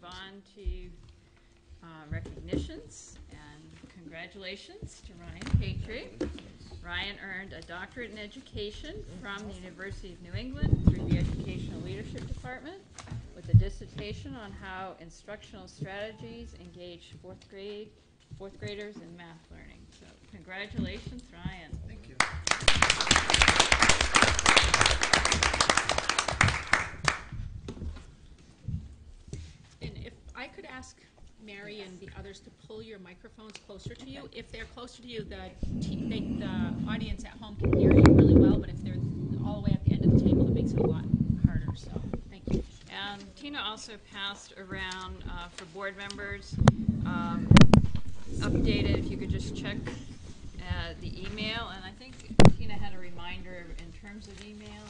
move on to recognitions, and congratulations to Ryan Patry. Ryan earned a doctorate in education from the University of New England through the Educational Leadership Department with a dissertation on how instructional strategies engage fourth graders in math learning. So congratulations, Ryan. Thank you. And if I could ask Mary and the others to pull your microphones closer to you. If they're closer to you, the audience at home can hear you really well, but if they're all the way at the end of the table, it makes it a lot harder. So thank you. And Tina also passed around for board members, updated, if you could just check the email. And I think Tina had a reminder in terms of email.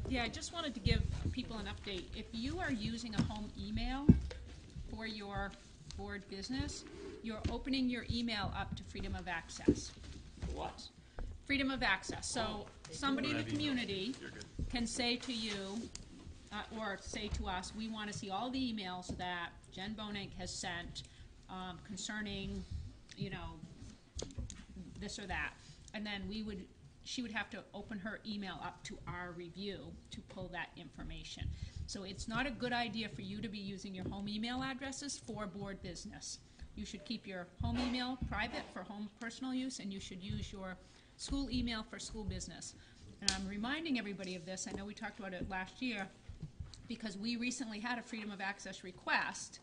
Yeah, I just wanted to give people an update. If you are using a home email for your board business, you're opening your email up to freedom of access. What? Freedom of access. So somebody in the community can say to you, or say to us, we want to see all the emails that Jen Bonink has sent concerning, this or that. And then she would have to open her email up to our review to pull that information. So it's not a good idea for you to be using your home email addresses for board business. You should keep your home email private for home personal use, and you should use your school email for school business. And I'm reminding everybody of this. I know we talked about it last year because we recently had a freedom of access request,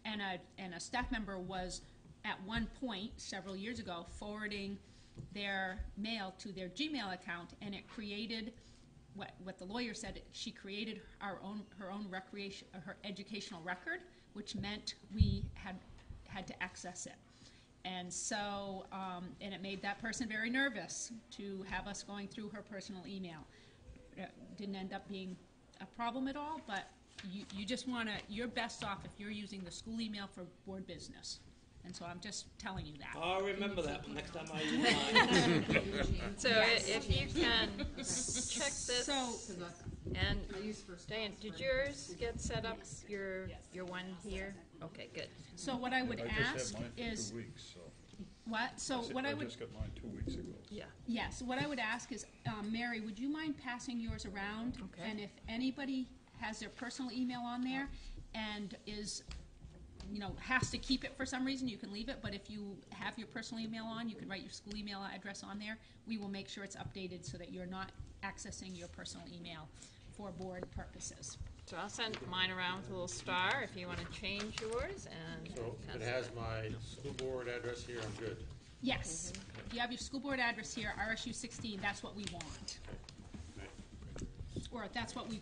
and a staff member was at one point several years ago forwarding their mail to their Gmail account, and it created what the lawyer said. She created her own her educational record, which meant we had to access it. And so, and it made that person very nervous to have us going through her personal email. It didn't end up being a problem at all, but you just want to, you're best off if you're using the school email for board business. And so I'm just telling you that. I'll remember that for next time I use mine. So if you can check this. And Diane, did yours get set up? Your one here? Okay, good. So what I would ask is 2 weeks. So. what? So what I would just got mine 2 weeks ago. Yeah. Yeah. So what I would ask is, Mary, would you mind passing yours around? Okay. And if anybody has their personal email on there and is has to keep it for some reason, you can leave it, but if you have your personal email on, you can write your school email address on there. We will make sure it's updated so that you're not accessing your personal email for board purposes. So I'll send mine around with a little star if you want to change yours. And So if it has my school board address here, I'm good. Yes. If you have your school board address here, RSU 16, that's what we want. Or that's what we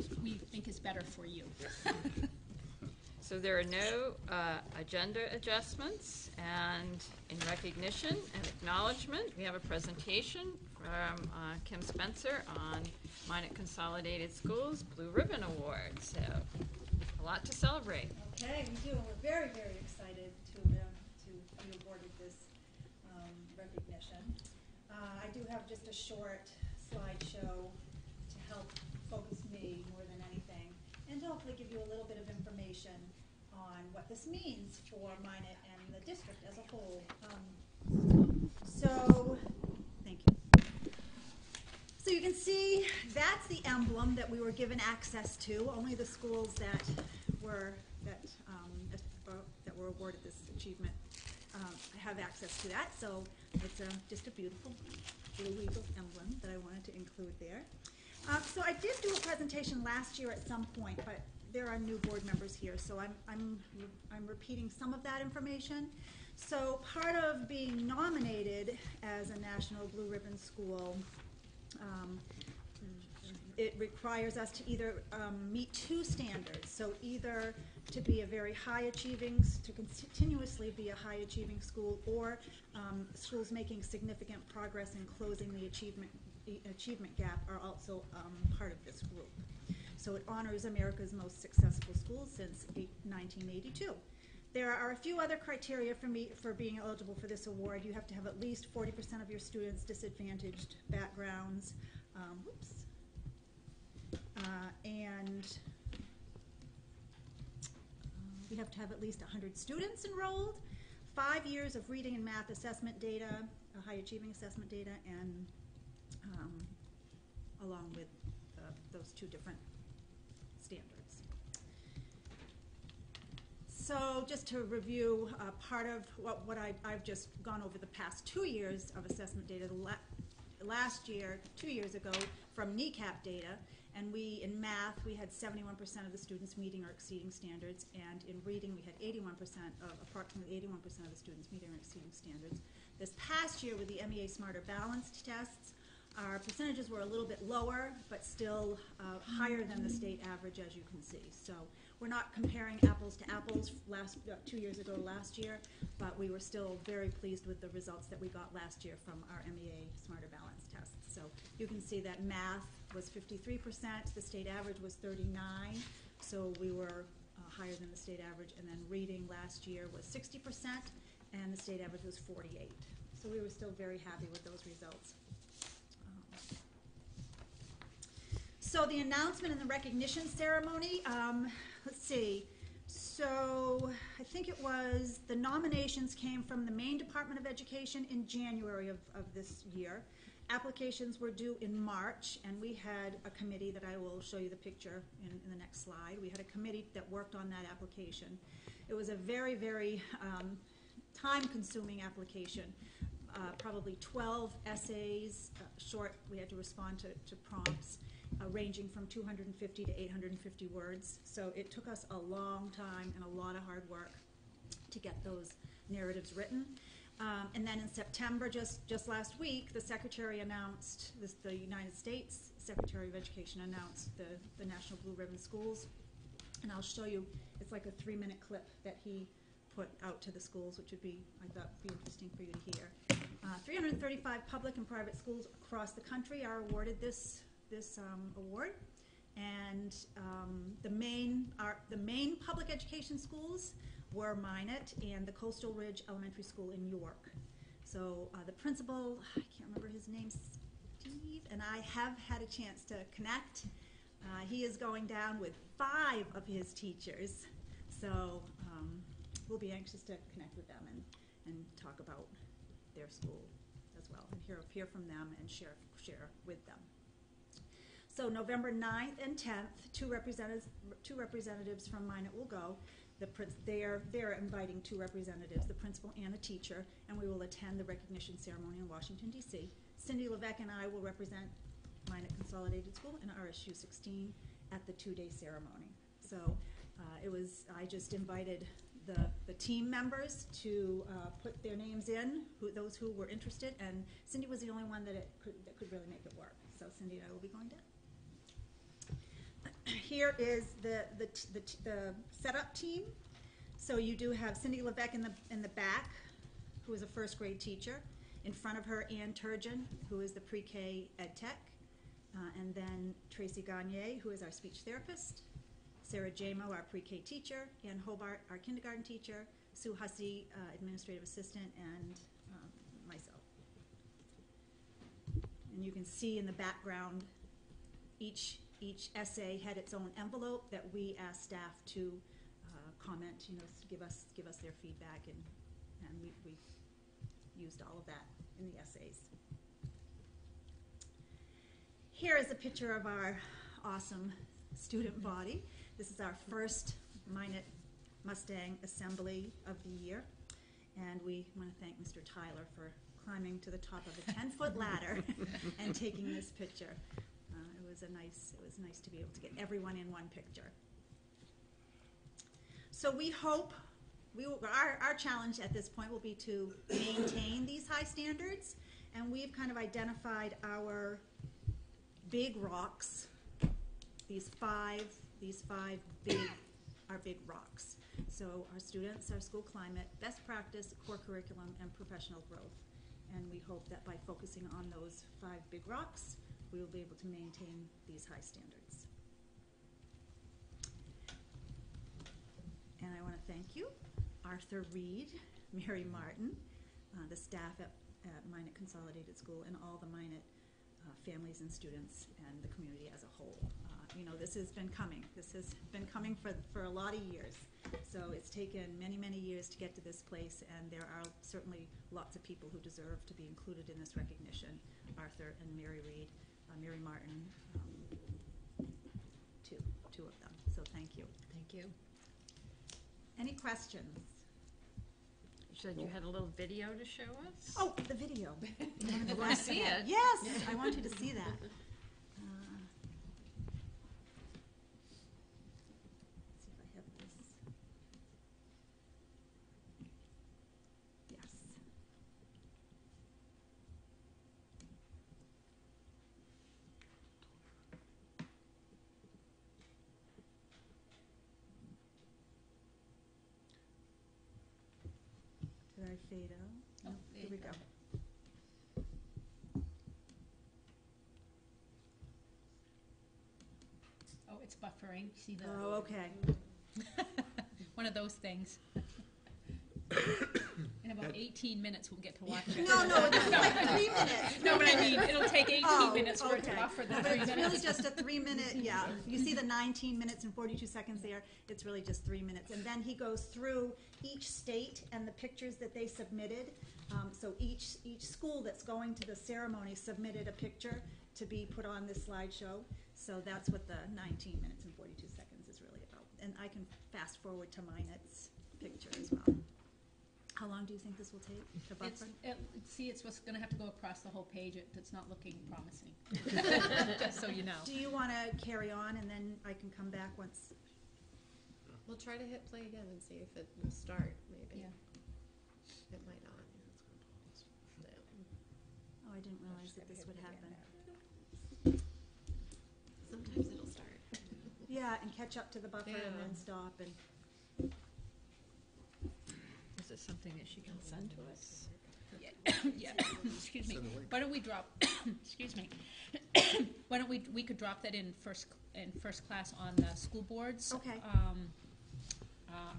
think is better for you. So there are no agenda adjustments, and in recognition and acknowledgement, we have a presentation from Kim Spencer on Minot Consolidated Schools Blue Ribbon Award. So a lot to celebrate. Okay, we do. We're very, very excited to be awarded this recognition. I do have just a short slideshow to help focus me more than anything, and to hopefully give you a little bit of information on what this means for Minot and the district as a whole. So, thank you. So you can see that's the emblem that we were given access to. Only the schools that were awarded this achievement have access to that. So it's just a beautiful blue eagle emblem that I wanted to include there. So I did do a presentation last year at some point, but there are new board members here, so I'm repeating some of that information. So part of being nominated as a National Blue Ribbon School, it requires us to either meet two standards. So either to be a very high achieving, to continuously be a high achieving school, or schools making significant progress in closing the achievement gap are also part of this group. So it honors America's most successful schools since 1982. There are a few other criteria for being eligible for this award. You have to have at least 40% of your students disadvantaged backgrounds. we have to have at least 100 students enrolled, 5 years of reading and math assessment data, high achieving assessment data, and along with those 2 different standards. So just to review part of what I've just gone over the past 2 years of assessment data. Last year, 2 years ago, from NECAP data, and in math, we had 71% of the students meeting or exceeding standards, and in reading, we had approximately 81% of the students meeting or exceeding standards. This past year, with the MEA Smarter Balanced tests, our percentages were a little bit lower, but still higher than the state average, as you can see. So we're not comparing apples to apples 2 years ago to last year, but we were still very pleased with the results that we got last year from our MEA Smarter Balanced tests. So you can see that math was 53%, the state average was 39%, so we were higher than the state average, and then reading last year was 60%, and the state average was 48%. So we were still very happy with those results. So the announcement and the recognition ceremony, let's see. So I think it was the nominations came from the Maine Department of Education in January of this year. Applications were due in March, and we had a committee that I will show you the picture in the next slide. We had a committee that worked on that application. It was a very, very time-consuming application. Probably 12 essays, short, we had to respond to prompts, ranging from 250 to 850 words. So it took us a long time and a lot of hard work to get those narratives written. And then in September, just last week, the Secretary announced, the United States Secretary of Education announced the National Blue Ribbon Schools. And I'll show you, it's like a 3-minute clip that he put out to the schools, which would be, I thought, be interesting for you to hear. 335 public and private schools across the country are awarded this award, and the main public education schools were Minot and the Coastal Ridge Elementary School in York. So the principal, I can't remember his name, Steve, and I have had a chance to connect. He is going down with 5 of his teachers, so we'll be anxious to connect with them and talk about their school as well, and hear from them and share with them. So November 9th and 10th, two representatives from Minot will go. They're inviting 2 representatives, the principal and a teacher, and we will attend the recognition ceremony in Washington, D.C. Cindy Levesque and I will represent Minot Consolidated School and RSU 16 at the 2-day ceremony. So I just invited the team members to put their names in, those who were interested, and Cindy was the only one that could really make it work. So Cindy and I will be going down. Here is the setup team. So you do have Cindy Levesque in the back, who is a first grade teacher. In front of her, Ann Turgeon, who is the pre-K ed tech. And then Tracy Gagne, who is our speech therapist. Sarah Jamo, our pre-K teacher. Ann Hobart, our kindergarten teacher. Sue Hussey, administrative assistant, and myself. And you can see in the background, each essay had its own envelope that we asked staff to comment, to give us their feedback, and we used all of that in the essays. Here is a picture of our awesome student body. This is our first Minot Mustang Assembly of the year, and we want to thank Mr. Tyler for climbing to the top of a 10-foot ladder and taking this picture. It was nice to be able to get everyone in one picture. So we hope, our challenge at this point will be to maintain these high standards, and we've kind of identified our big rocks, these five big rocks. So our students, our school climate, best practice, core curriculum, and professional growth. And we hope that by focusing on those 5 big rocks, we will be able to maintain these high standards. And I want to thank you, Arthur Reed, Mary Martin, the staff at Minot Consolidated School, and all the Minot families and students and the community as a whole. This has been coming. This has been coming for a lot of years. So it's taken many, many years to get to this place, and there are certainly lots of people who deserve to be included in this recognition. Arthur and Mary Reed, Mary Martin, two of them. So thank you. Thank you. Any questions? You said you had a little video to show us? Oh, the video. I want to see it. Yes, I want you to see that. See if I have this. Yes. Did I fade out? Oh, Here we go. Oh, it's buffering. See the Oh, okay. one of those things. In about 18 minutes, we'll get to watch it. No, it's like 3 minutes. No, but I mean, it'll take 18 Oh, minutes for it to okay. buffer the No, 3 but it's minutes. really just a 3-minute, yeah. You see the 19 minutes and 42 seconds there, it's really just 3 minutes. And then he goes through each state and the pictures that they submitted. So each school that's going to the ceremony submitted a picture to be put on this slideshow. So that's what the 19 minutes and 42 seconds is really about. And I can fast forward to Minet's picture as well. How long do you think this will take to buffer? It's what's going to have to go across the whole page. It's not looking promising. Just so you know. Do you want to carry on and then I can come back once? We'll try to hit play again and see if it will start, maybe. Yeah. It might not. Oh, I didn't realize that this would happen. Sometimes it'll start. Yeah, and catch up to the buffer and Yeah. then stop and. Is it something that she can send to us? Yeah. Excuse me. Why don't we drop? Excuse me. Why don't we could drop that in first class on the school board's Okay.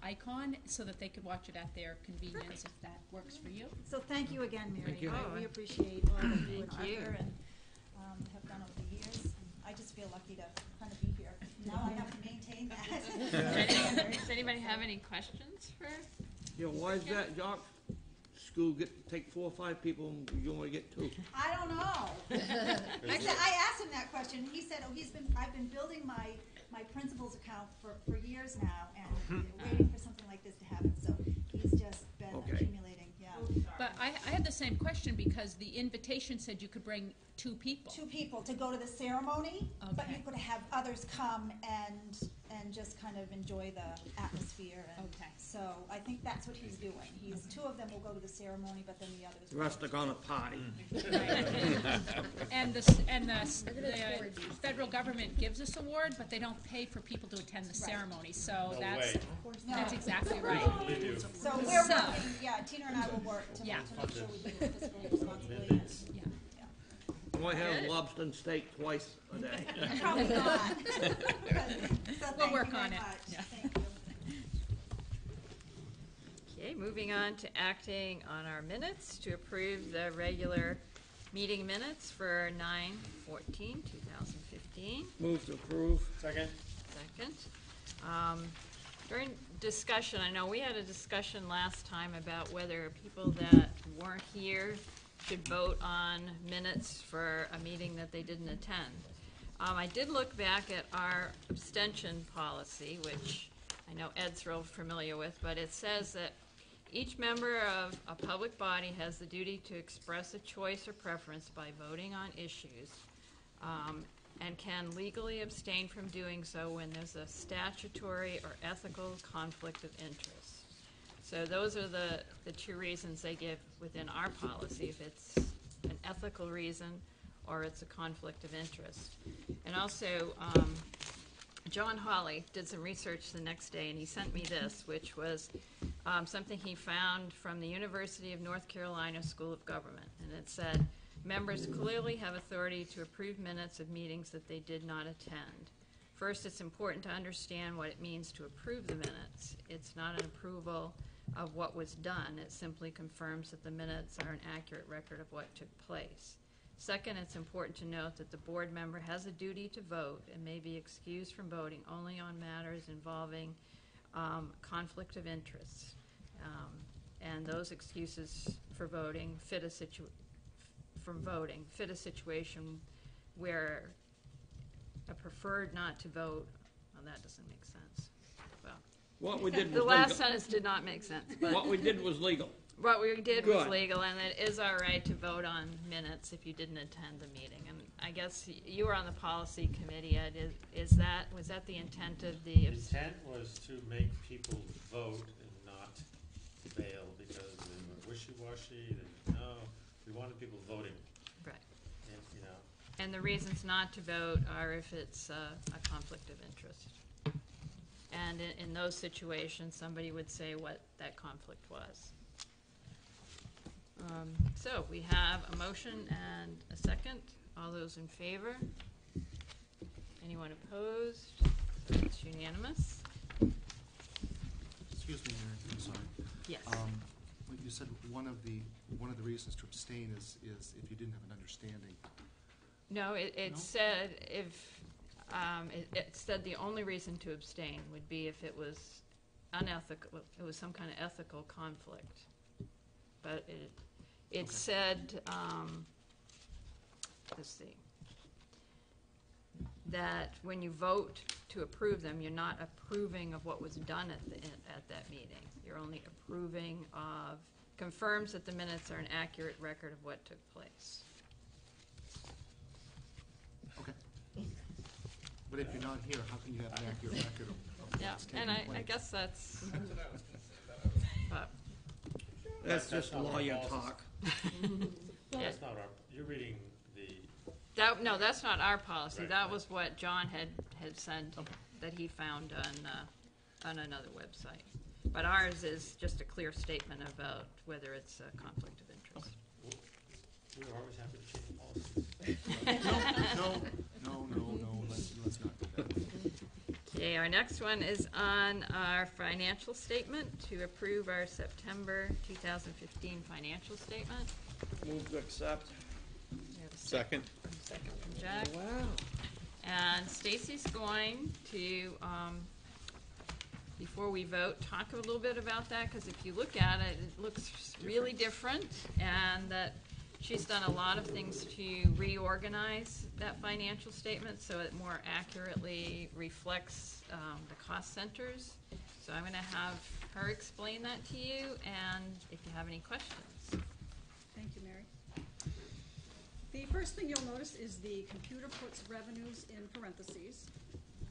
icon so that they could watch it at their convenience. Perfect. If that works for you. So thank you again, Mary. Thank you. We appreciate all that you and Thank you. Arthur and have done over the years. I just feel lucky to kind of be here. Now I have to maintain that. Does anybody have any questions for? Yeah, why is that York school take 4 or 5 people and you only get 2? I don't know. I asked him that question. He said, "Oh, I've been building my principal's account for years now, and waiting for something like this to happen." So he's just been accumulating. Yeah. But I had the same question because the invitation said you could bring 2 people. 2 people to go to the ceremony, but Okay. you could have others come and just kind of enjoy the atmosphere. And Okay. So I think that's what he's doing. 2 of them will go to the ceremony, but then the others. The rest are gonna party. And the federal government gives us award, but they don't pay for people to attend the ceremony. So No that's way. that's exactly right. Believe you. So we're So- working. Yeah, Tina and I will work to Yeah. make sure we do it fiscally responsibly. Yeah. Only have lobster and steak twice a day. Probably not. So thank We'll you work very on it. much. Yeah. Thank you. Okay, moving on to acting on our minutes to approve the regular meeting minutes for 9/14/2015. Move to approve. Second? Second. During discussion, I know we had a discussion last time about whether people that weren't here should vote on minutes for a meeting that they didn't attend. I did look back at our abstention policy, which I know Ed's real familiar with, but it says that each member of a public body has the duty to express a choice or preference by voting on issues, and can legally abstain from doing so when there's a statutory or ethical conflict of interest. So those are the 2 reasons they give within our policy, if it's an ethical reason or it's a conflict of interest. And also, John Hawley did some research the next day, and he sent me this, which was something he found from the University of North Carolina School of Government. And it said, members clearly have authority to approve minutes of meetings that they did not attend. First, it's important to understand what it means to approve the minutes. It's not an approval of what was done. It simply confirms that the minutes are an accurate record of what took place. Second, it's important to note that the board member has a duty to vote and may be excused from voting only on matters involving conflict of interest. And those excuses for voting fit a situation where a preferred not to vote, well, that doesn't make sense. Well, What we did the was last legal. sentence did not make sense, but What we did was legal. what we did was Good. legal, and it is our right to vote on minutes if you didn't attend the meeting. And I guess you were on the policy committee, Ed. Was that the intent of The the? intent was to make people vote and not fail because they were wishy-washy, they didn't know. We wanted people voting, Right. and, you know, And the reasons not to vote are if it's a conflict of interest. And in those situations, somebody would say what that conflict was. So we have a motion and a second. All those in favor? Anyone opposed? So it's unanimous. Excuse me, Mary, I'm sorry. Yes. What you said, one of the reasons to abstain is if you didn't have an understanding. No, it No? said if, it said the only reason to abstain would be if it was unethical, it was some kind of ethical conflict. But it Okay. said, let's see, that when you vote to approve them, you're not approving of what was done at that meeting. You're only approving of, confirms that the minutes are an accurate record of what took place. Okay. But if you're not here, how can you have an accurate record of Yeah, what's taking and I place? guess that's, but, That's just not what lawyer our policy- talk. yeah. That's not our, you're reading the, No, that's not our policy. Right, That right. was what John had sent, Okay. that he found on another website. But ours is just a clear statement about whether it's a conflict of interest. we're always happy to change policies. No, let's not do that. Okay, our next one is on our financial statement, to approve our September 2015 financial statement. Move to accept. We have a Second. second from Jack. Wow. And Stacy's going to, before we vote, talk a little bit about that, because if you look at it, it looks really different, and that she's done a lot of things to reorganize that financial statement so it more accurately reflects the cost centers. So I'm going to have her explain that to you, and if you have any questions. Thank you, Mary. The first thing you'll notice is the computer puts revenues in parentheses,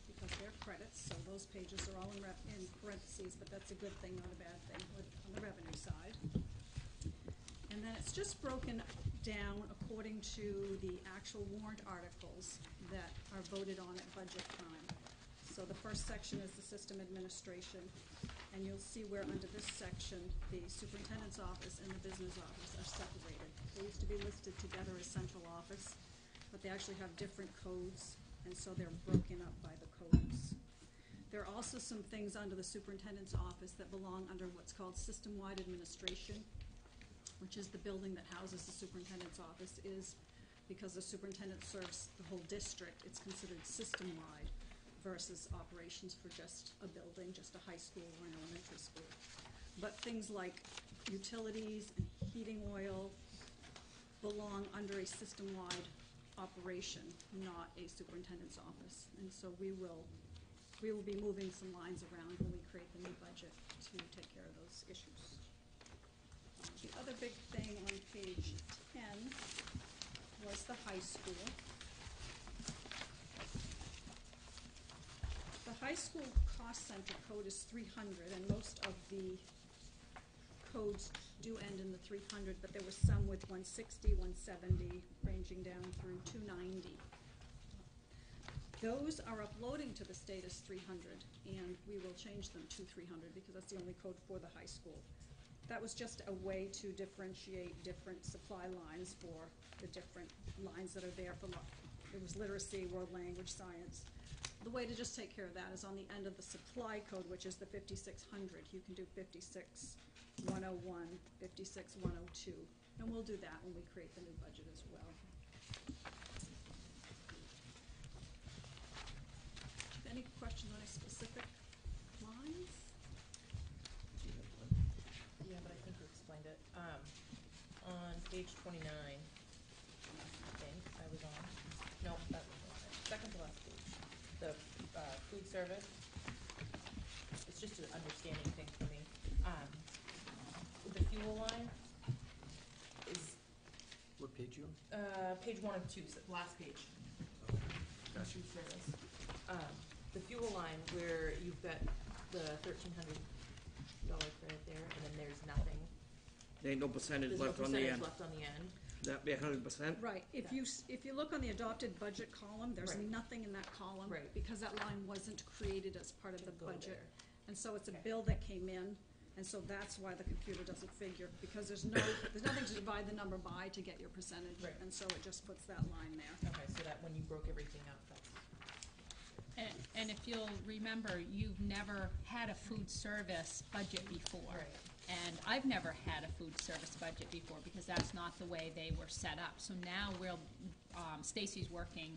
because they're credits, so those pages are all in parentheses, but that's a good thing, not a bad thing, on the revenue side. And then it's just broken down according to the actual warrant articles that are voted on at budget time. So the first section is the system administration, and you'll see where under this section, the superintendent's office and the business office are separated. They used to be listed together as central office, but they actually have different codes, and so they're broken up by the codes. There are also some things under the superintendent's office that belong under what's called system-wide administration, which is the building that houses the superintendent's office. Is because the superintendent serves the whole district, it's considered system-wide versus operations for just a building, just a high school or an elementary school. But things like utilities and heating oil belong under a system-wide operation, not a superintendent's office. And so we will be moving some lines around when we create the new budget to take care of those issues. The other big thing on page 10 was the high school. The high school cost center code is 300, and most of the codes do end in the 300, but there were some with 160, 170, ranging down through 290. Those are uploading to the state as 300, and we will change them to 300 because that's the only code for the high school. That was just a way to differentiate different supply lines for the different lines that are there for, it was literacy, world language, science. The way to just take care of that is on the end of the supply code, which is the 5600. You can do 56101, 56102, and we'll do that when we create the new budget as well. service. It's just an understanding thing for me. The fuel line is, What page you on? page 1 of 2, last page. Gotcha. Food service. The fuel line where you've got the $1,300 credit there, and then there's nothing. There ain't no percentage There's no left on the percentage end. left on the end. That'd be 100%. Right, if you look on the adopted budget column, there's Right. nothing in that column. Right. Because that line wasn't created as part of the Go budget. there. And so it's a Okay. bill that came in, and so that's why the computer doesn't figure, because there's nothing to divide the number by to get your percentage. Right. And so it just puts that line there. Okay, so that when you broke everything up, that's. And if you'll remember, you've never had a food service budget before. Right. And I've never had a food service budget before because that's not the way they were set up. So now Stacy's working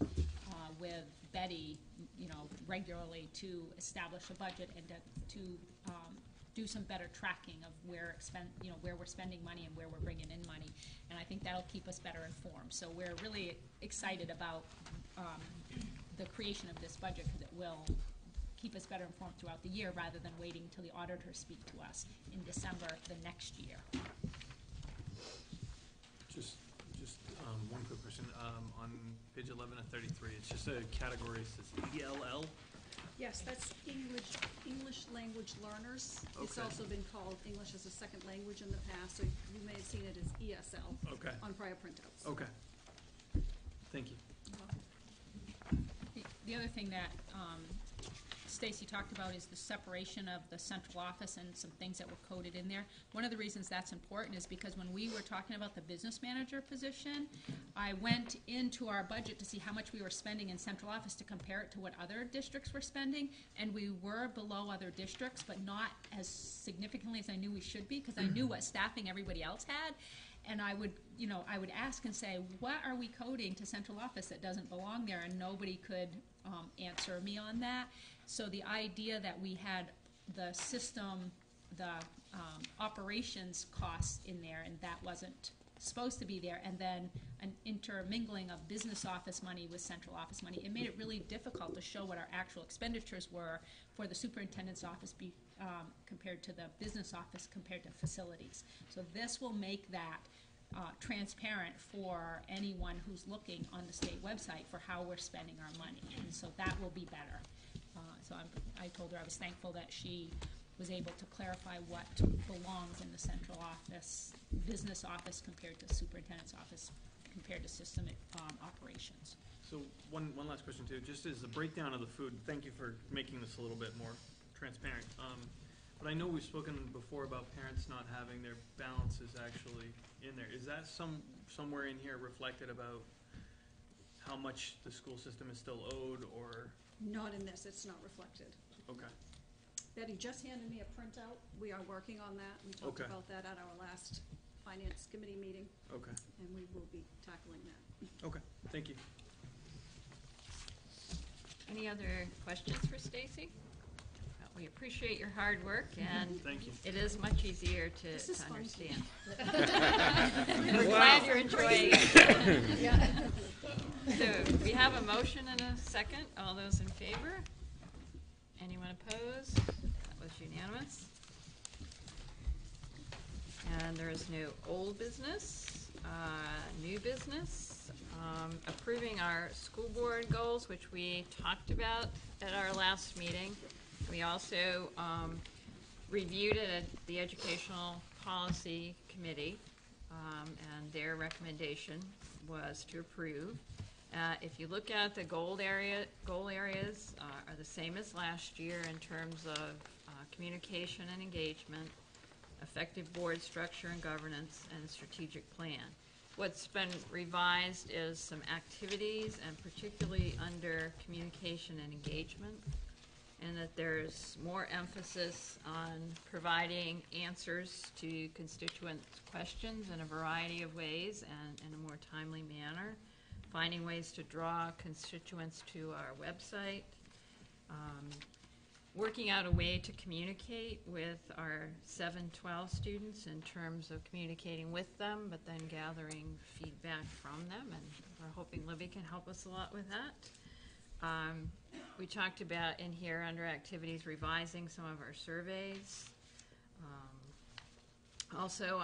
with Betty, regularly to establish a budget and to do some better tracking of where we're spending money and where we're bringing in money. And I think that'll keep us better informed. So we're really excited about the creation of this budget because it will keep us better informed throughout the year rather than waiting until the auditors speak to us in December the next year. Just one quick question. On page 11 of 33, it's just a category that says ELL. Yes, that's English language learners. It's Okay. also been called English as a second language in the past, so you may have seen it as ESL Okay. on prior printouts. Okay. Thank you. The other thing that Stacy talked about is the separation of the central office and some things that were coded in there. One of the reasons that's important is because when we were talking about the business manager position, I went into our budget to see how much we were spending in central office to compare it to what other districts were spending, and we were below other districts, but not as significantly as I knew we should be, because I knew what staffing everybody else had. And I would ask and say, what are we coding to central office that doesn't belong there? And nobody could answer me on that. So the idea that we had the system, the operations costs in there, and that wasn't supposed to be there, and then an intermingling of business office money with central office money, it made it really difficult to show what our actual expenditures were for the superintendent's office compared to the business office compared to facilities. So this will make that transparent for anyone who's looking on the state website for how we're spending our money, and so that will be better. So I told her I was thankful that she was able to clarify what belongs in the central office, business office compared to superintendent's office, compared to system operations. So one last question too, just as the breakdown of the food, thank you for making this a little bit more transparent. But I know we've spoken before about parents not having their balances actually in there. Is that somewhere in here reflected about how much the school system is still owed, or? Not in this, it's not reflected. Okay. Betty just handed me a printout. We are working on that. We talked Okay. about that at our last finance committee meeting, Okay. and we will be tackling that. Okay. Thank you. Any other questions for Stacy? We appreciate your hard work, and Thank you. it is much easier to This is fun. understand. We're glad you're enjoying it. So we have a motion and a second. All those in favor? Anyone opposed? That was unanimous. And there is no old business, new business, approving our school board goals, which we talked about at our last meeting. We also reviewed it at the Educational Policy Committee, and their recommendation was to approve. If you look at the goal areas are the same as last year in terms of communication and engagement, effective board structure and governance, and strategic plan. What's been revised is some activities, and particularly under communication and engagement, and that there's more emphasis on providing answers to constituents' questions in a variety of ways and in a more timely manner, finding ways to draw constituents to our website, working out a way to communicate with our 7-12 students in terms of communicating with them, but then gathering feedback from them, and we're hoping Libby can help us a lot with that. We talked about in here under activities, revising some of our surveys. Also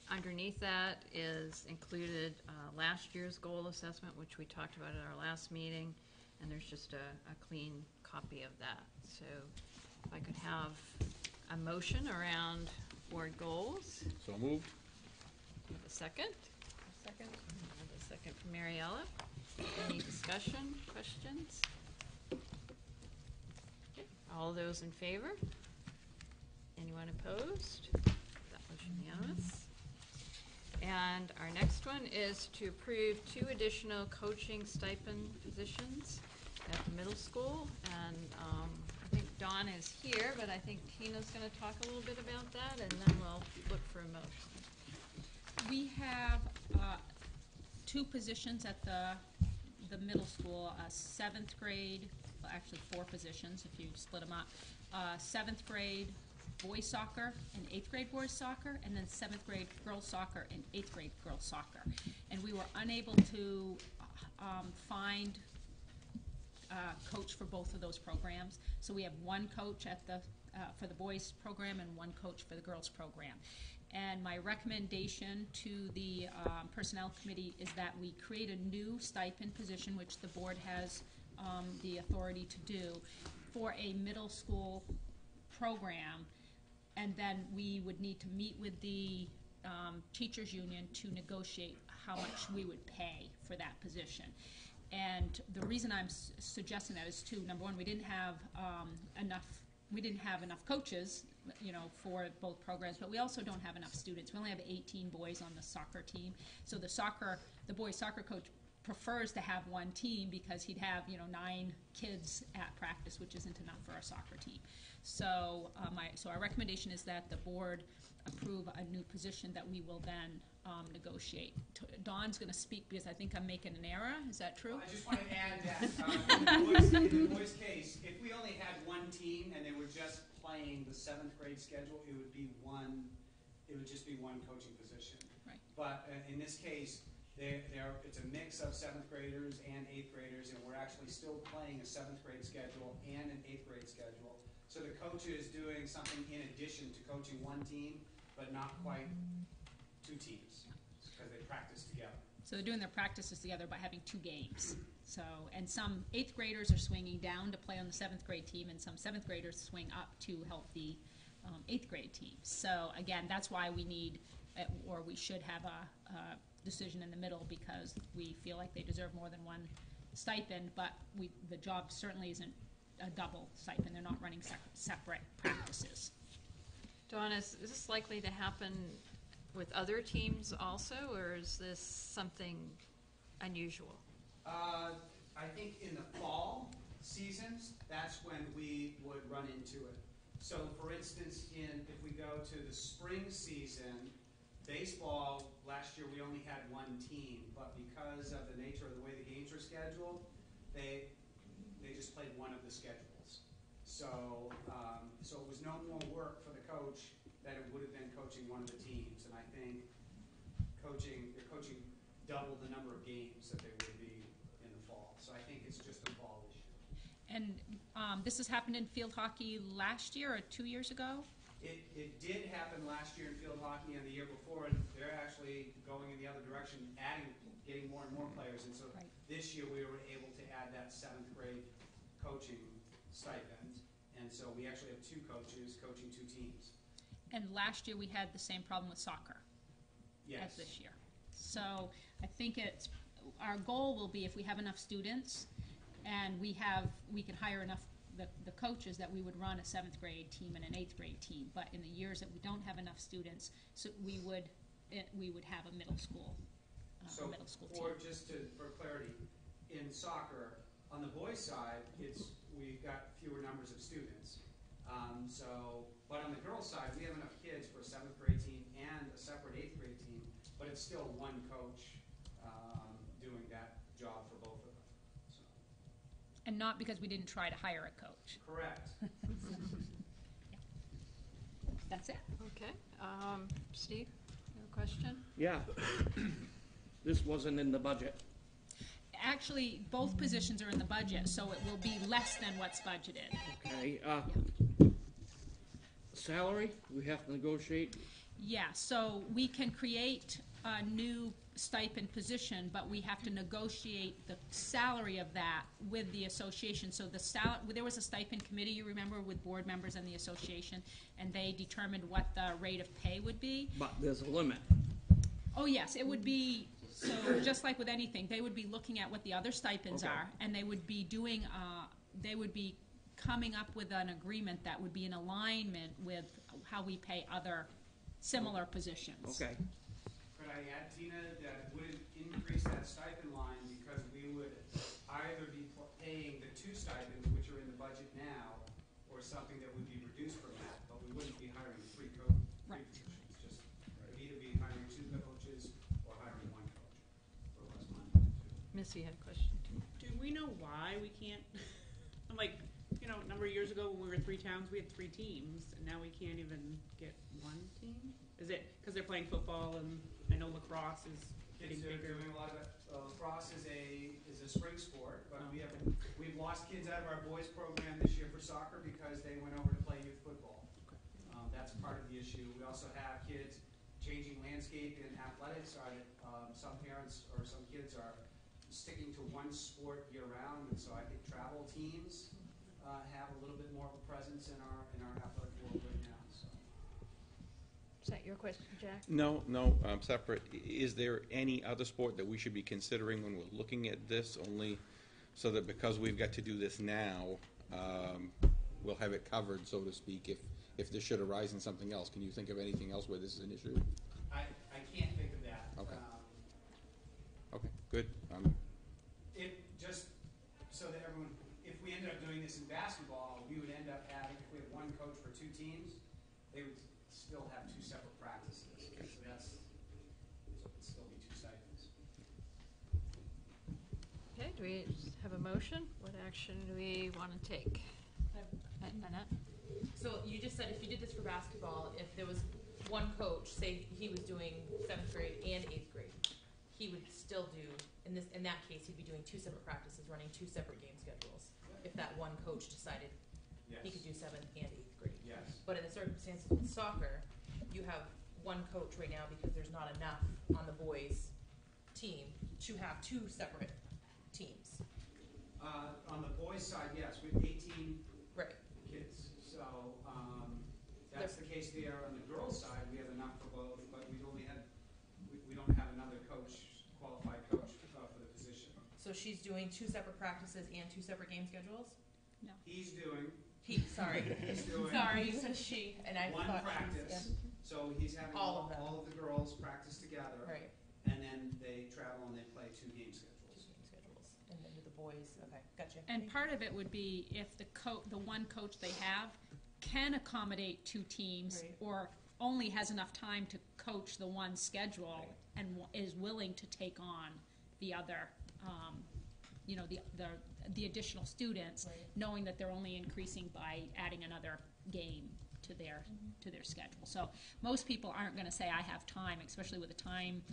underneath that is included last year's goal assessment, which we talked about at our last meeting, and there's just a clean copy of that. So if I could have a motion around board goals. So moved. Do you have a second? A second. I have a second from Mariella. Any discussion, questions? Okay. All those in favor? Anyone opposed? That was unanimous. And our next one is to approve 2 additional coaching stipend positions at the middle school. And I think Dawn is here, but I think Tina's going to talk a little bit about that, and then we'll look for a motion. We have 2 positions at the middle school, 7th grade, well, actually 4 positions if you split them up. 7th grade boys soccer and 8th grade boys soccer, and then 7th grade girls soccer and 8th grade girls soccer. And we were unable to find a coach for both of those programs. So we have 1 coach at the for the boys program and 1 coach for the girls program. And my recommendation to the Personnel Committee is that we create a new stipend position, which the board has the authority to do, for a middle school program. And then we would need to meet with the teachers union to negotiate how much we would pay for that position. And the reason I'm suggesting that is 2. Number 1, we didn't have enough coaches, you know, for both programs, but we also don't have enough students. We only have 18 boys on the soccer team. So the boys soccer coach prefers to have 1 team because he'd have, you know, 9 kids at practice, which isn't enough for our soccer team. So our recommendation is that the board approve a new position that we will then negotiate. Dawn's going to speak because I think I'm making an error. Is that true? I just want to add that in the boys' case, if we only had 1 team and they were just playing the 7th grade schedule, it would just be 1 coaching position. Right. But in this case, it's a mix of 7th graders and 8th graders, and we're actually still playing a 7th grade schedule and an 8th grade schedule. So the coach is doing something in addition to coaching 1 team, but not quite 2 teams, because they practice together. So they're doing their practices together by having 2 games. So, and some 8th graders are swinging down to play on the 7th grade team, and some 7th graders swing up to help the 8th grade team. So again, that's why we need, or we should have a decision in the middle, because we feel like they deserve more than 1 stipend, but the job certainly isn't a double stipend. They're not running separate practices. Dawn, is this likely to happen with other teams also, or is this something unusual? I think in the fall seasons, that's when we would run into it. So for instance, if we go to the spring season, baseball, last year we only had 1 team, but because of the nature of the way the games were scheduled, they just played 1 of the schedules. So it was no more work for the coach than it would have been coaching 1 of the teams. And I think they're coaching double the number of games that they would be in the fall. So I think it's just a fall issue. And this has happened in field hockey last year or 2 years ago? It did happen last year in field hockey and the year before, and they're actually going in the other direction, getting more and more players. And so Right. This year we were able to add that 7th grade coaching stipend. And so we actually have 2 coaches coaching 2 teams. And last year we had the same problem with soccer as this year. So I think our goal will be, if we have enough students and we can hire enough the coaches, that we would run a 7th grade team and an 8th grade team. But in the years that we don't have enough students, so we would have a middle school team. Just for clarity, in soccer, on the boys' side, we've got fewer numbers of students. But on the girls' side, we have enough kids for a 7th grade team and a separate 8th grade team, but it's still 1 coach doing that job for both of them. So. And not because we didn't try to hire a coach. Correct. That's it. Okay. Steve, you have a question? Yeah. This wasn't in the budget. actually, both positions are in the budget, so it will be less than what's budgeted. Okay, salary, we have to negotiate. Yeah, so we can create a new stipend position, but we have to negotiate the salary of that with the association. So there was a stipend committee, you remember, with board members and the association, and they determined what the rate of pay would be. But there's a limit. Oh, yes, it would be, so just like with anything, they would be looking at what the other stipends Okay. are, and they would be doing, they would be coming up with an agreement that would be in alignment with how we pay other similar positions. Okay. Could I add, Tina, that it wouldn't increase that stipend line because we would either be paying the 2 stipends, which are in the budget now, or something that would be reduced from that, but we wouldn't be hiring 3 Right. positions. Just, we'd either be hiring 2 coaches or hiring 1 coach for less money. Missy had a question too. Do we know why we can't, I'm like, you know, a number of years ago when we were 3 towns, we had 3 teams, and now we can't even get 1 team? Is it because they're playing football, and I know lacrosse is getting Kids are bigger? doing a lot of it. Lacrosse is a spring sport, but we've lost kids out of our boys program this year for soccer because they went over to play youth football. That's part of the issue. We also have kids changing landscape in athletics. Some parents or some kids are sticking to one sport year round, and so I think travel teams have a little bit more of a presence in our athletic world right now. So. Is that your question, Jack? No, separate. Is there any other sport that we should be considering when we're looking at this, only so that because we've got to do this now, we'll have it covered, so to speak, if this should arise in something else? Can you think of anything else where this is an issue? I can't think of that. Okay. Okay, good. If just so that everyone, if we ended up doing this in basketball, we would end up having, if we had 1 coach for 2 teams, they would still have 2 separate practices. So it would still be 2 stipends. Okay, do we have a motion? What action do we want to take? Annette? So you just said if you did this for basketball, if there was 1 coach, say he was doing 7th grade and 8th grade, he would still do, in that case, he'd be doing 2 separate practices, running 2 separate game schedules. If that 1 coach decided he could do 7th and 8th grade. Yes. But in the circumstances with soccer, you have 1 coach right now because there's not enough on the boys' team to have 2 separate teams. On the boys' side, yes, we have 18 Right. kids. So that's the case there. On the girls' side, we have enough for both, but we don't have another coach, qualified coach for the position. So she's doing 2 separate practices and 2 separate game schedules? He's doing. Sorry. He's doing. Sorry, you said she, and I 1 thought practice. So he's having All of them. all of the girls practice together. Right. And then they travel and they play 2 game schedules. 2 game schedules. And then with the boys, okay, gotcha. And part of it would be if the 1 coach they have can accommodate 2 teams, Right. or only has enough time to coach the 1 schedule, and is willing to take on the other, the additional students, Right. knowing that they're only increasing by adding another game to their schedule. So most people aren't going to say I have time, especially with the time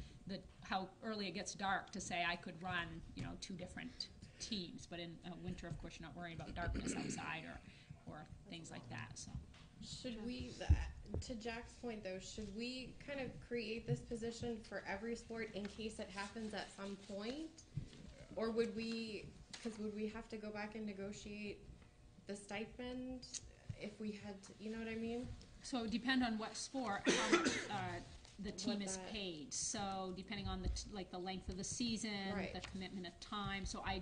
how early it gets dark, to say I could run 2 different teams. But in winter, of course, you're not worrying about darkness outside or things like that. So should we, to Jack's point though, should we kind of create this position for every sport in case it happens at some point, or would we have to go back and negotiate the stipend if we had to, you know what I mean? So it would depend on what sport, how much the team What is that- paid. So depending on the length of the season, Right. the commitment of time. So I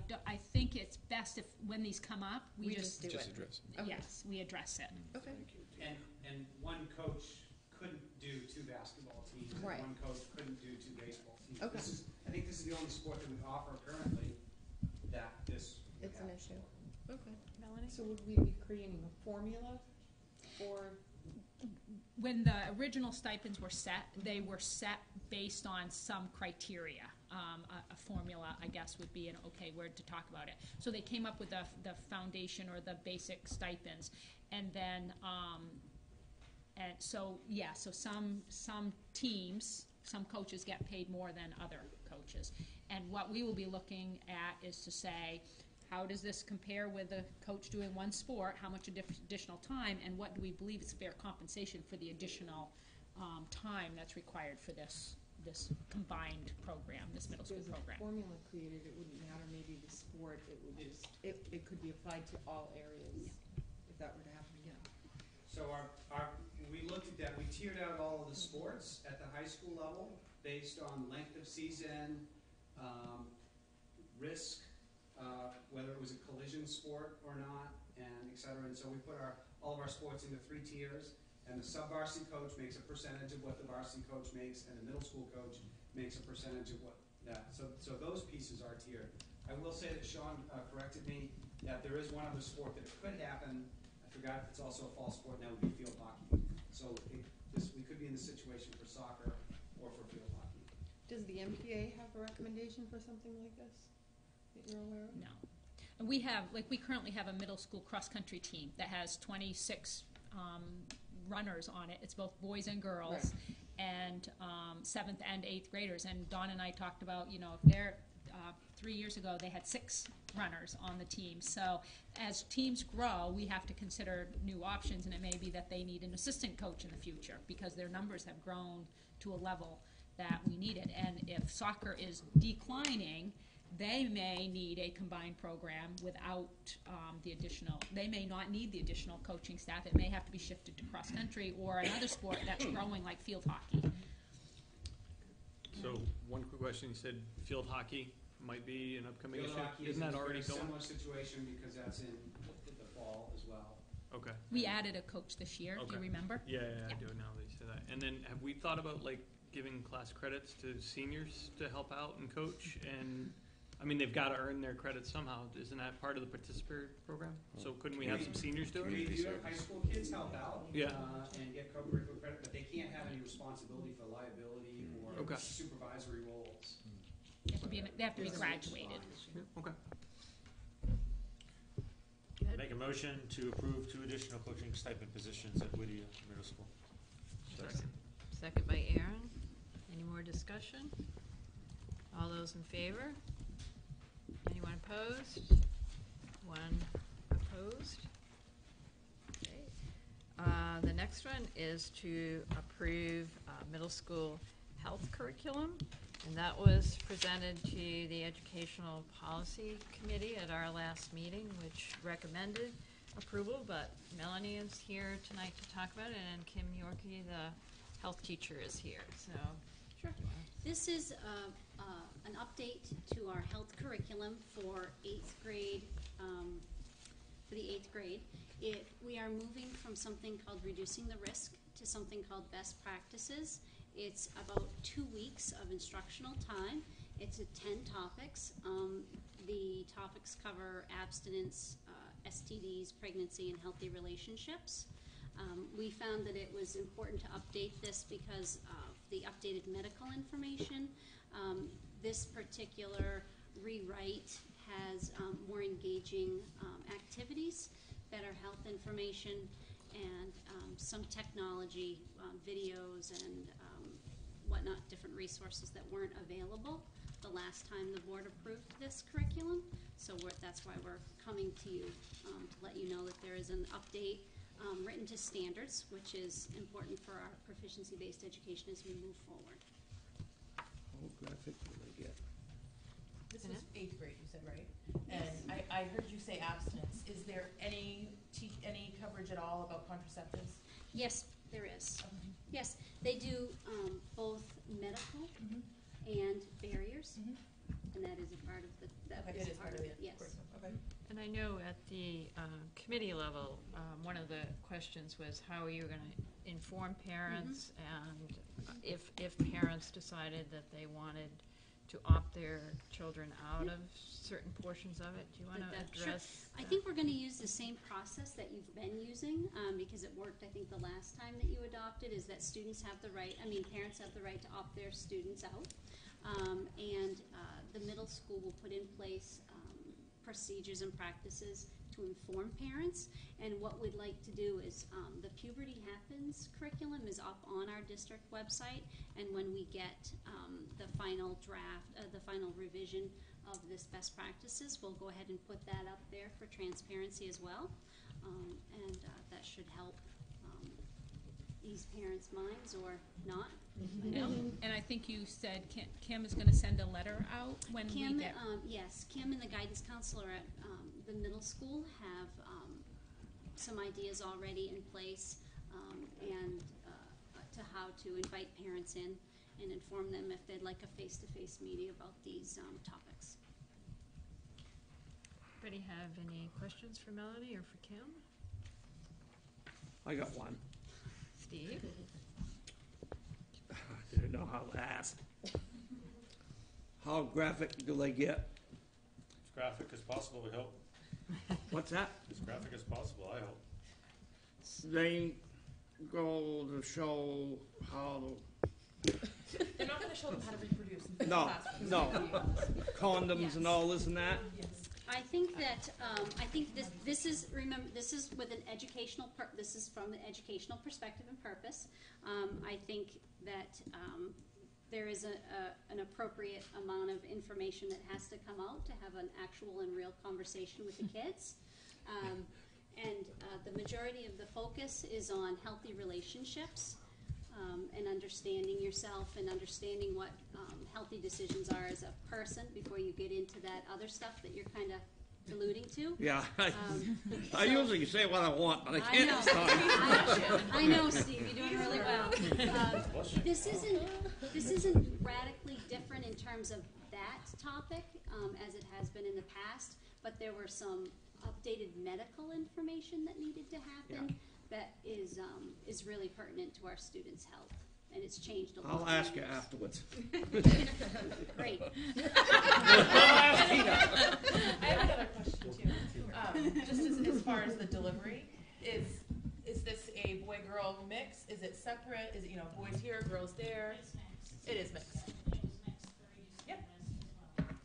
think it's best if when these come up, we just do Just it. address it. Okay. yes, we address it. Okay. And 1 coach couldn't do 2 basketball teams. And Right. 1 coach couldn't do 2 baseball teams. Okay. I think this is the only sport that we offer currently that this. would It's an have. issue. Okay. Melanie? So would we be creating a formula for? When the original stipends were set, they were set based on some criteria. A formula, I guess, would be an okay word to talk about it. So they came up with the foundation or the basic stipends, and then so some teams, some coaches get paid more than other coaches. coaches. And what we will be looking at is to say, how does this compare with a coach doing one sport? How much additional time, and what do we believe is fair compensation for the additional time that's required for this combined program, this middle school program? If there's a formula created, it wouldn't matter maybe the sport, it would just, it could be applied to all areas, if that were to happen again. So we looked at that, we tiered out all of the sports at the high school level based on length of season, risk, whether it was a collision sport or not, and et cetera. And so we put all of our sports into 3 tiers, and the sub-varsity coach makes a percentage of what the varsity coach makes, and the middle school coach makes a percentage of what that. So those pieces are tiered. I will say that Sean corrected me that there is one other sport that could happen. I forgot if it's also a fall sport, and that would be field hockey. So we could be in the situation for soccer or for field hockey. Does the MPA have a recommendation for something like this that you're aware of? No. And we currently have a middle school cross-country team that has 26 runners on it. It's both boys and girls, right. And 7th and 8th graders. And Dawn and I talked about, if they're 3 years ago, they had 6 runners on the team. So as teams grow, we have to consider new options, and it may be that they need an assistant coach in the future because their numbers have grown to a level that we need it. And if soccer is declining, they may need a combined program without the additional, they may not need the additional coaching staff. It may have to be shifted to cross-country or another sport that's growing like field hockey. So, one quick question, you said field hockey might be an upcoming Field issue. hockey Isn't that is already a very going? similar situation because that's in the fall as well. Okay. We added a coach this year, do you remember? Yeah, I do now that you say that. And then have we thought about giving class credits to seniors to help out and coach? And I mean, they've got to earn their credits somehow. Isn't that part of the participator program? So couldn't we have some seniors do it? We do have high school kids help out and get co-curricular credit, but they can't have any responsibility for liability or supervisory roles. They have to be graduated. Okay. Make a motion to approve 2 additional coaching stipend positions at Whittier Middle School. Second by Aaron. Any more discussion? All those in favor? Anyone opposed? 1 opposed. Okay. The next one is to approve middle school health curriculum, and that was presented to the Educational Policy Committee at our last meeting, which recommended approval, but Melanie is here tonight to talk about it, and Kim Yorkie, the health teacher, is here, so. Sure. This is an update to our health curriculum for 8th grade, for the 8th grade. We are moving from something called Reducing the Risk to something called Best Practices. It's about 2 weeks of instructional time. It's 10 topics. The topics cover abstinence, STDs, pregnancy, and healthy relationships. We found that it was important to update this because of the updated medical information. This particular rewrite has more engaging activities, better health information, and some technology, videos and whatnot, different resources that weren't available the last time the board approved this curriculum. So that's why we're coming to you to let you know that there is an update written to standards, which is important for our proficiency-based education as we move forward. What graphic did I get? This was 8th grade, you said, right? And I heard you say abstinence. Is there any coverage at all about contraceptives? Yes, there is. Okay. Yes, they do both medical and barriers, and that is a part of it. Yes. Okay. And I know at the committee level, one of the questions was how are you going to inform parents, and if parents decided that they wanted to opt their children out of certain portions of it. Do you want to address? Sure. I think we're going to use the same process that you've been using because it worked, I think, the last time that you adopted, is that students have the right, parents have the right to opt their students out. And the middle school will put in place procedures and practices to to inform parents. And what we'd like to do is, the Puberty Happens curriculum is up on our district website, and when we get the final draft, the final revision of this best practices, we'll go ahead and put that up there for transparency as well. And that should help ease parents' minds or not. I know. And I think you said Kim is gonna send a letter out when we Kim, get. yes, Kim and the guidance counselor at the middle school have some ideas already in place, and to how to invite parents in and inform them if they'd like a face-to-face meeting about these topics. Anybody have any questions for Melanie or for Kim? I got one. Steve? I didn't know how to ask. How graphic do they get? As graphic as possible, we hope. What's that? As graphic as possible, I hope. They go to show how They're not going to show them how to reproduce in no, classrooms. no, condoms and all this and that. I think that, I think this is, remember, this is with an educational, this is from an educational perspective and purpose. I think that there is an appropriate amount of information that has to come out to have an actual and real conversation with the kids. And the majority of the focus is on healthy relationships, and understanding yourself and understanding what healthy decisions are as a person before you get into that other stuff that you're kind of alluding to. Yeah, I usually say what I want, but I can't know. this time. I know, Steve, you're doing really well. This isn't radically different in terms of that topic, as it has been in the past, but there were some updated medical information that needed to happen that is really pertinent to our students' health, and it's changed a lot. I'll ask you afterwards. Great. I have another question too. Just as far as the delivery, is this a boy-girl mix? Is it separate? Is it, boys here, girls there? It's mixed. It is mixed. It was mixed for each Yep. as well.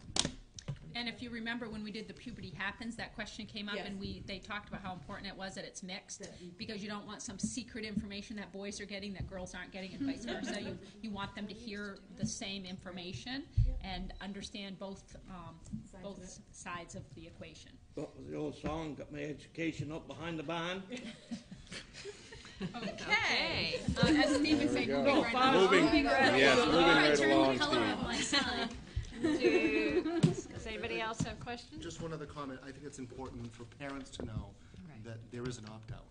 And if you remember when we did the Puberty Happens, that question came up, Yes. and they talked about how important it was that it's mixed, because you don't want some secret information that boys are getting that girls aren't getting, and vice versa. You want them to hear the same information and understand both sides of the equation. What was the old song? Got my education up behind the barn. Okay. As Stephen said, go. moving right Fine. along. Moving. Yes, moving right Turn along, the color Steve. of my sign. Does anybody else have questions? Just one other comment. I think it's important for parents to know Right. that there is an opt-out.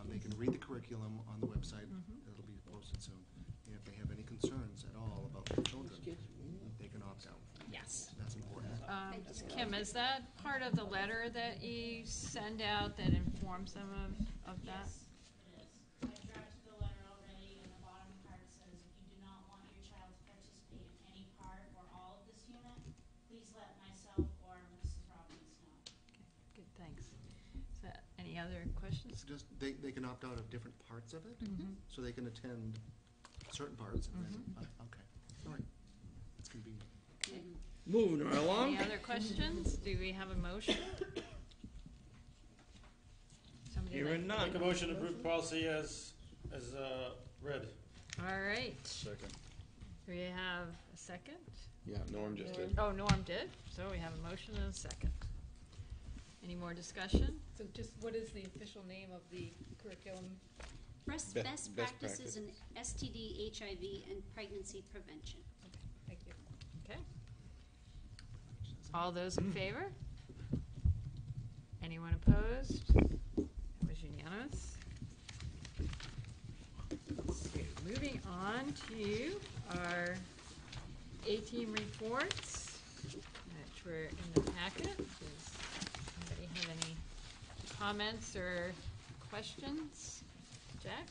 They can read the curriculum on the website. It'll be posted soon. And if they have any concerns at all about their children, they can opt out. Yes. That's important. Kim, is that part of the letter that you send out that informs them of that? Yes, it is. I've drafted the letter already, and the bottom part says, if you do not want your child to participate in any part or all of this unit, please let myself or Mrs. Robbins know. Good, thanks. Is that, any other questions? It's just, they can opt out of different parts of it, so they can attend certain parts and then, okay, all right. It's convenient. Moving right along. Any other questions? Do we have a motion? Somebody Hearing like- none. Make a motion to approve policy as read. All right. Second. Do we have a second? Yeah, Norm just did. Oh, Norm did. So we have a motion and a second. Any more discussion? So just, what is the official name of the curriculum? Best Best practices in STD, HIV, and pregnancy prevention. Thank you. Okay. All those in favor? Anyone opposed? That was unanimous. So, moving on to our A-team reports, which were in the packet. Does anybody have any comments or questions? Jack?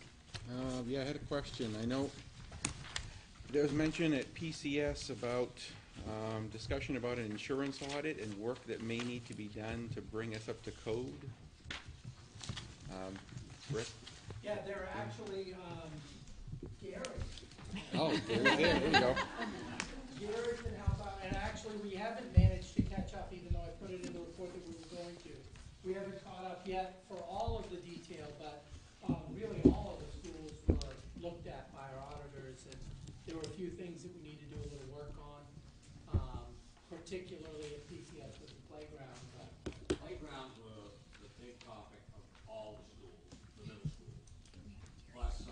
Yeah, I had a question. I know there was mention at PCS about discussion about an insurance audit and work that may need to be done to bring us up to code. Rick? Yeah, they're actually, Gary. Oh, there we go. Gary can help out, and actually, we haven't managed to catch up, even though I put it in the report that we were going to. We haven't caught playgrounds, playgrounds were the big topic of all the schools, the middle schools. Plus,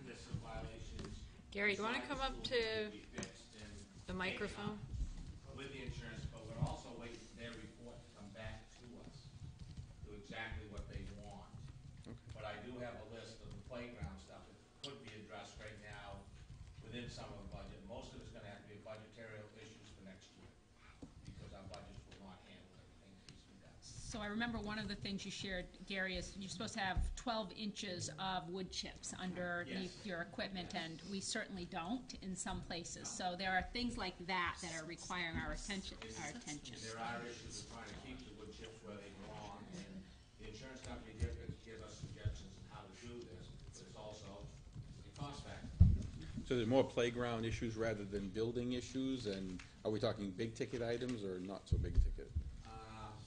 there's some violations. Gary, do you want to inside come up schools to that need be fixed and the microphone? taken up with the insurance, but we're also waiting for their report to come back to us, to exactly what they want. But I do have a list of the playground stuff that could be addressed right now within some of the budget. Most of it's gonna have to be budgetary issues for next year, because our budgets will not handle everything that needs to be done. So I remember one of the things you shared, Gary, is you're supposed to have 12 inches of wood chips underneath Yes. your equipment, and we certainly don't in some places. So there are things like that that are requiring our attention. There are issues of trying to keep the wood chips where they belong, and the insurance company give us suggestions on how to do this, but it's also a cost factor. So there's more playground issues rather than building issues, and are we talking big ticket items or not so big ticket?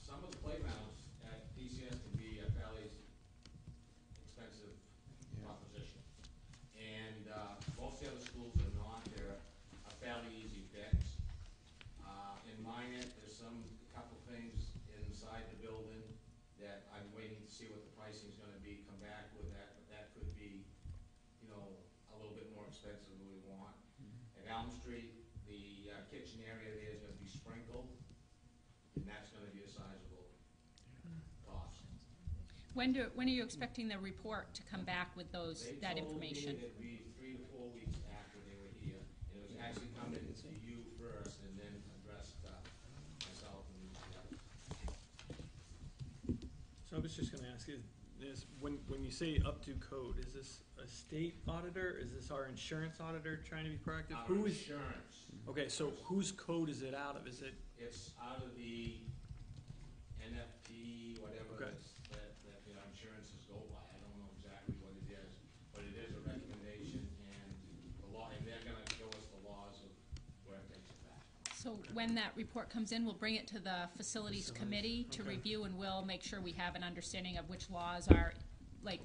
Some of the playgrounds at PCS can be a fairly expensive proposition. And most of the other schools are not. They're a fairly easy fix. In Minot, there's a couple things inside the building that I'm waiting to see what the pricing's gonna be, come back with that, but that could be, a little bit more expensive than we want. At Elm Street, the kitchen area there is gonna be sprinkled, and that's gonna be a sizable cost. When are you expecting the report to come back with that information? They told me it'd be 3 to 4 weeks after they were here, and it was actually coming to you first, and then addressed myself and the others. So I was just gonna ask, is when you say up to code, is this a state auditor? Is this our insurance auditor trying to be proactive? Our Who is? insurance, Okay, so whose code is it out of? Is it? it's out of the NFP, whatever Okay. that insurances go by. I don't know exactly what it is, but it is a recommendation, and the law, and they're gonna show us the laws of where it takes it back. So when that report comes in, we'll bring it to the facilities committee to okay. review, and we'll make sure we have an understanding of which laws are, like,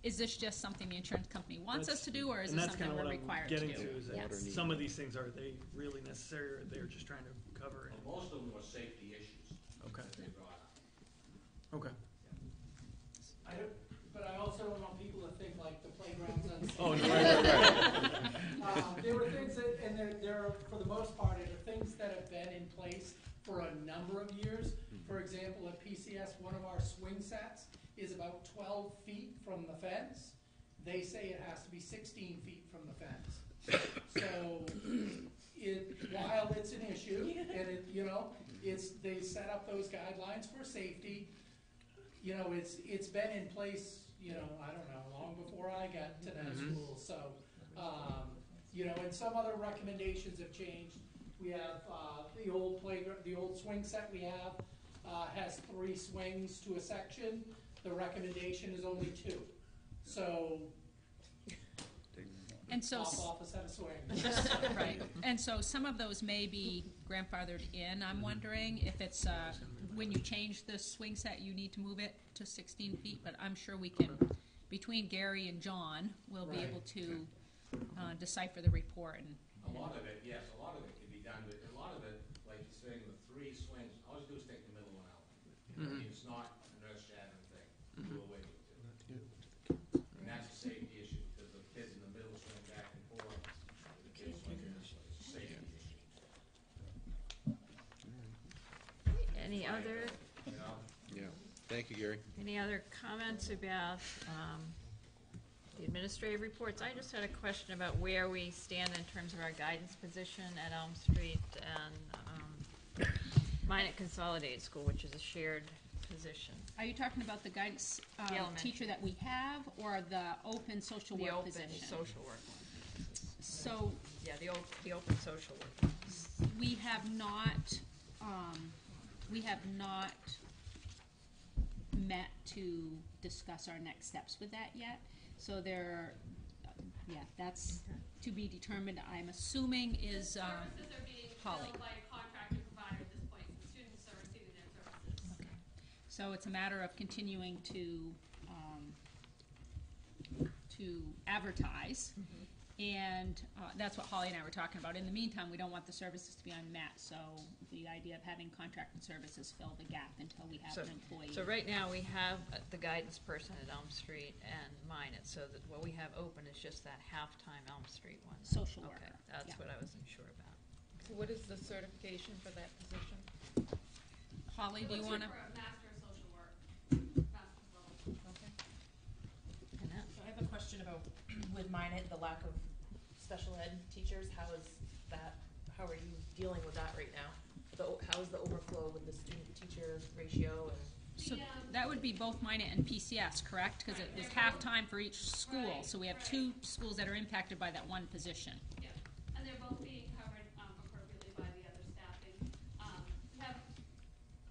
is this just something the insurance company wants us to do, or is it something we're required to do? And that's kind of what I'm getting to, is that Yes. some of these things, are they really necessary, or they're just trying to cover it? Well, most of them were safety issues Okay. that they brought up. Okay. But I also don't want people to think like the playground's unsafe. Oh, no, right. There were things that, and there are, for the most part, there are things that have been in place for a number of years. For example, at PCS, one of our swing sets is about 12 feet from the fence. They say it has to be 16 feet from the fence. So, while it's an issue, and they set up those guidelines for safety, it's been in place, I don't know, long before I got to that school, so, and some other recommendations have changed. We have, the old playground, the old swing set we have, has 3 swings to a section. The recommendation is only 2. So, And so, off a set of swings. right, and so some of those may be grandfathered in. I'm wondering if it's, when you change the swing set, you need to move it to 16 feet, but I'm sure we can, between Gary and John, we'll be able to decipher the report. And A lot of it, yes, a lot of it can be done, but a lot of it, like you're saying, the 3 swings, all you do is take the middle one out. It's not an earth-shattering thing. Do away with it. And that's a safety issue, because the kids in the middle swing back and forth, the kids swing this way. It's a safety issue. Any other, Yeah, thank you, Gary. any other comments about the administrative reports? I just had a question about where we stand in terms of our guidance position at Elm Street and Minot Consolidated School, which is a shared position. are you talking about the guidance The elementary. teacher that we have, or the open social work position? The open social work one. So Yeah, the open social work. we have not met to discuss our next steps with that yet. So that's to be determined. I'm assuming is Services are being Holly. filled by a contracted provider at this point, so students are receiving their services. Okay. So it's a matter of continuing to advertise And that's what Holly and I were talking about. In the meantime, we don't want the services to be unmet, so the idea of having contracted services fill the gap until we have an employee. So right now, we have the guidance person at Elm Street and Minot, so that what we have open is just that half-time Elm Street one. Social Okay, worker, that's yeah. what I wasn't sure about. So what is the certification for that position? Holly, do you want to? For a master of social work, master's level. Okay. Annette? So I have a question about with Minot, the lack of special ed teachers. How are you dealing with that right now? How is the overflow with the student-teacher ratio and? So that would be both Minot and PCS, correct? Because it was half-time for each school, so we have two schools that are impacted by that one position. Yeah, and they're both being covered appropriately by the other staffing.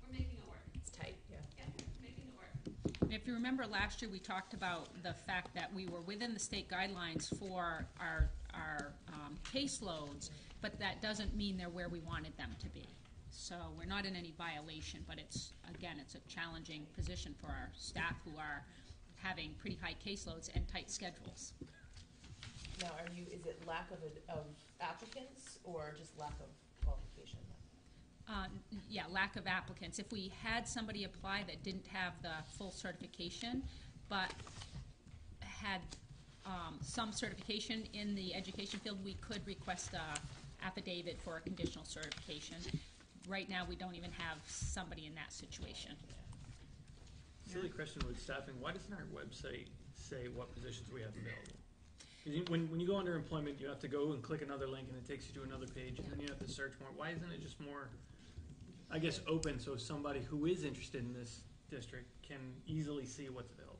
We're making it work. It's tight, yeah. Yeah, making it work. If you remember last year, we talked about the fact that we were within the state guidelines for our caseloads, but that doesn't mean they're where we wanted them to be. So we're not in any violation, but it's a challenging position for our staff who are having pretty high caseloads and tight schedules. Now, is it lack of applicants or just lack of qualification? Yeah, lack of applicants. If we had somebody apply that didn't have the full certification, but had some certification in the education field, we could request a affidavit for a conditional certification. Right now, we don't even have somebody in that situation. Silly question with staffing, why doesn't our website say what positions we have available? 'Cause when you go under employment, you have to go and click another link and it takes you to another page and then you have to search more. Why isn't it just more, I guess, open so somebody who is interested in this district can easily see what's available?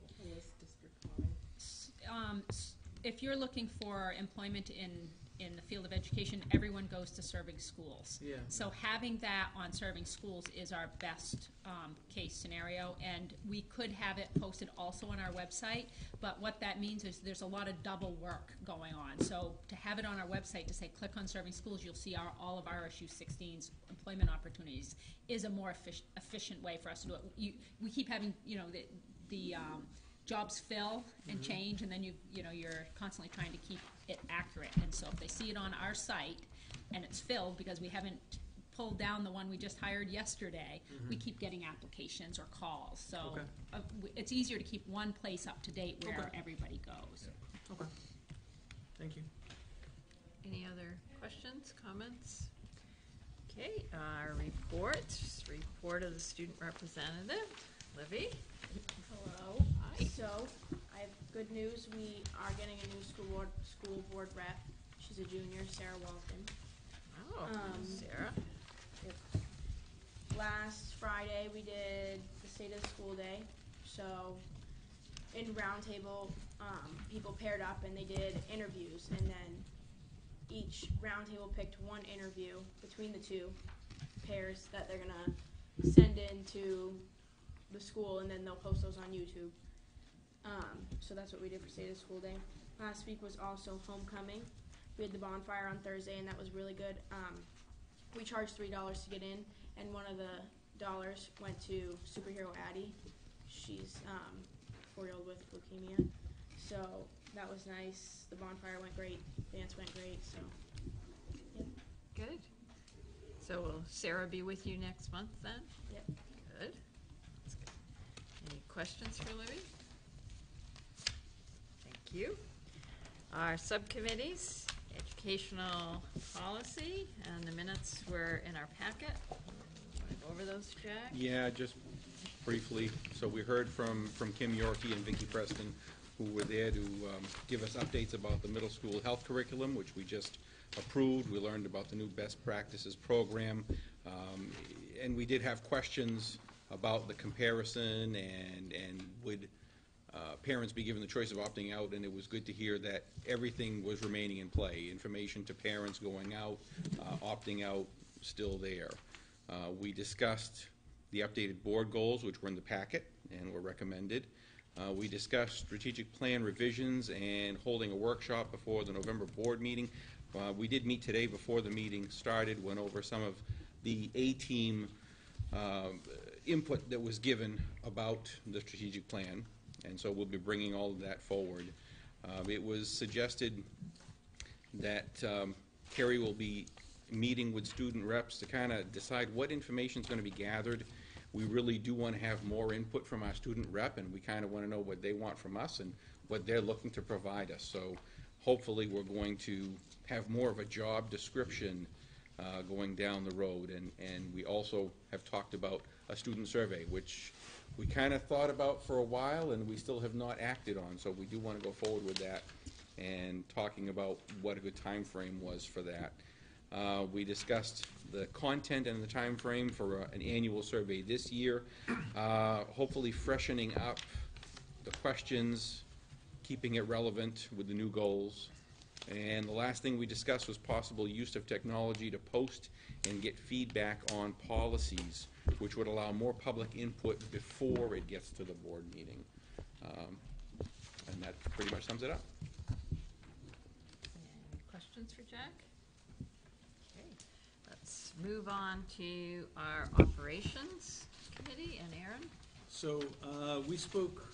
If you're looking for employment in the field of education, everyone goes to serving schools. Yeah. So having that on serving schools is our best case scenario, and we could have it posted also on our website, but what that means is there's a lot of double work going on. So to have it on our website to say click on serving schools, you'll see all of RSU 16's employment opportunities is a more efficient way for us to do it. We keep having, the jobs fill and change, and then you're constantly trying to keep it accurate. And so if they see it on our site and it's filled because we haven't pulled down the one we just hired yesterday, we keep getting applications or calls. So it's easier to keep one place up to date where everybody goes. Okay. Thank you. Any other questions, comments? Okay, our report of the student representative, Livy. Hello. Hi. So, I have good news. We are getting a new school board rep. She's a junior, Sarah Walton. Oh, Sarah. Yep. Last Friday, we did the State of the School Day. So, in roundtable, people paired up and they did interviews, and then each roundtable picked one interview between the two pairs that they're gonna send into the school, and then they'll post those on YouTube. So that's what we did for State of the School Day. Last week was also homecoming. We had the bonfire on Thursday, and that was really good. We charged $3 to get in, and one of the dollars went to Superhero Addie. She's 4-year-old with leukemia. So that was nice. The bonfire went great. Dance went great. So, yep. Good. So will Sarah be with you next month then? Yep. Good. That's good. Any questions for Libby? Thank you. Our subcommittees, educational policy, and the minutes were in our packet. Want to go over those, Jack? Yeah, just briefly. So we heard from Kim Yorkie and Vicki Preston, who were there to give us updates about the middle school health curriculum, which we just approved. We learned about the new best practices program, and we did have questions about the comparison and would parents be given the choice of opting out, and it was good to hear that everything was remaining in play. Information to parents going out, opting out, still there. We discussed the updated board goals, which were in the packet and were recommended. We discussed strategic plan revisions and holding a workshop before the November board meeting. We did meet today before the meeting started, went over some of the A-team input that was given about the strategic plan, and so we'll be bringing all of that forward. It was suggested that Carrie will be meeting with student reps to kind of decide what information is going to be gathered. We really do want to have more input from our student rep, and we kind of want to know what they want from us and what they're looking to provide us. So hopefully we're going to have more of a job description going down the road. And we also have talked about a student survey, which we kind of thought about for a while and we still have not acted on. So we do want to go forward with that and talking about what a good time frame was for that. We discussed the content and the time frame for an annual survey this year, hopefully freshening up the questions, keeping it relevant with the new goals. And the last thing we discussed was possible use of technology to post and get feedback on policies, which would allow more public input before it gets to the board meeting. And that pretty much sums it up. Any questions for Jack? Okay, let's move on to our operations committee and Aaron. So we spoke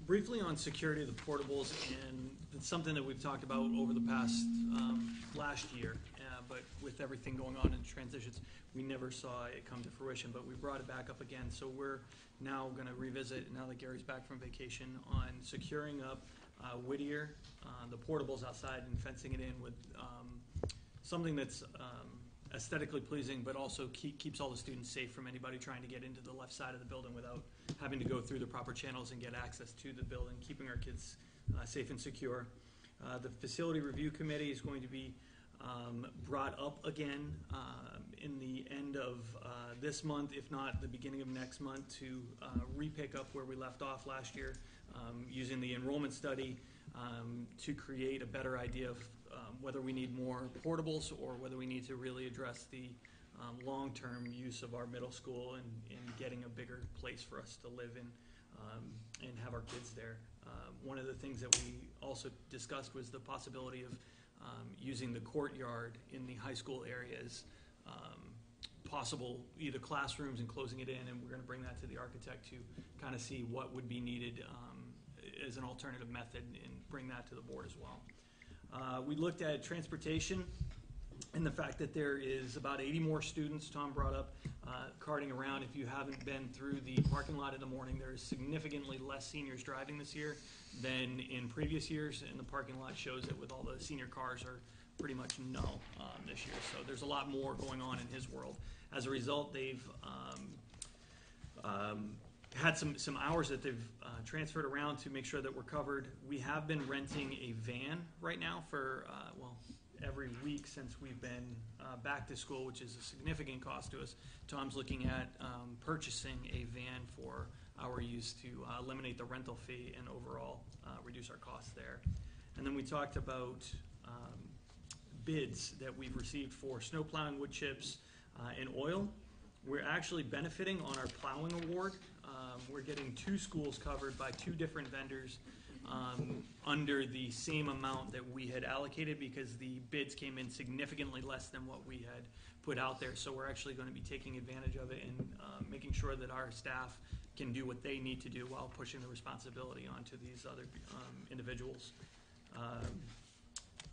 briefly on security of the portables, and it's something that we've talked about over the past last year, but with everything going on in transitions, we never saw it come to fruition, but we brought it back up again. So we're now going to revisit, now that Gary's back from vacation, on securing up Whittier, the portables outside, and fencing it in with something that's aesthetically pleasing, but also keeps all the students safe from anybody trying to get into the left side of the building without having to go through the proper channels and get access to the building, keeping our kids safe and secure. The facility review committee is going to be brought up again in the end of this month, if not the beginning of next month, to re-pick up where we left off last year, using the enrollment study to create a better idea of whether we need more portables or whether we need to really address the long-term use of our middle school and getting a bigger place for us to live in and have our kids there. One of the things that we also discussed was the possibility of using the courtyard in the high school areas, possible either classrooms and closing it in, and we're going to bring that to the architect to kind of see what would be needed as an alternative method and bring that to the board as well. We looked at transportation and the fact that there is about 80 more students, Tom brought up, carting around. If you haven't been through the parking lot in the morning, there is significantly less seniors driving this year than in previous years, and the parking lot shows that with all the senior cars are pretty much null this year. So there's a lot more going on in his world. As a result, they've had some hours that they've transferred around to make sure that we're covered. We have been renting a van right now for, every week since we've been back to school, which is a significant cost to us. Tom's looking at purchasing a van for our use to eliminate the rental fee and overall reduce our costs there. And then we talked about bids that we've received for snow plowing, wood chips, and oil. We're actually benefiting on our plowing award. We're getting 2 schools covered by 2 different vendors under the same amount that we had allocated, because the bids came in significantly less than what we had put out there. So we're actually going to be taking advantage of it and making sure that our staff can do what they need to do while pushing the responsibility onto these other individuals.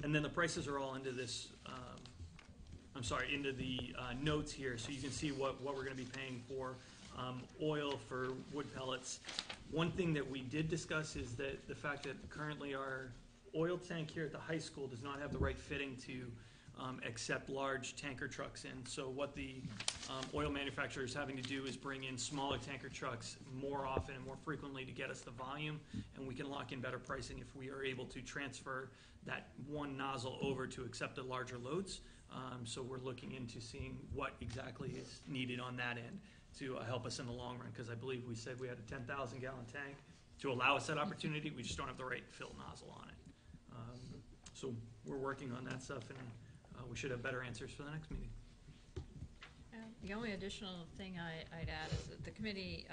And then the prices are all into this, into the notes here, so you can see what we're going to be paying for oil, for wood pellets. One thing that we did discuss is that the fact that currently our oil tank here at the high school does not have the right fitting to accept large tanker trucks in. So what the oil manufacturer is having to do is bring in smaller tanker trucks more often and more frequently to get us the volume, and we can lock in better pricing if we are able to transfer that one nozzle over to accept the larger loads. So we're looking into seeing what exactly is needed on that end to help us in the long run, because I believe we said we had a 10,000 gallon tank to allow us that opportunity. We just don't have the right fill nozzle on it. So we're working on that stuff, and we should have better answers for the next meeting. The only additional thing I'd add is that the committee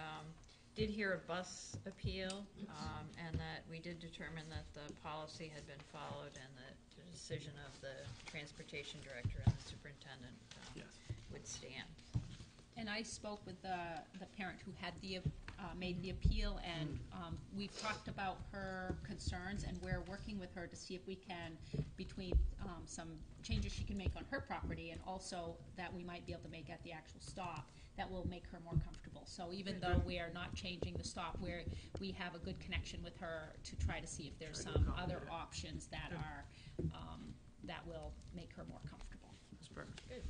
did hear a bus appeal, and that we did determine that the policy had been followed and that the decision of the transportation director and the superintendent would stand. And I spoke with the parent who had the made the appeal, and we've talked about her concerns, and we're working with her to see if we can, between some changes she can make on her property, and also that we might be able to make at the actual stop, that will make her more comfortable. So even though we are not changing the stop, we have a good connection with her to try to see if there's some other options that are, that will make her more comfortable. That's perfect. Good.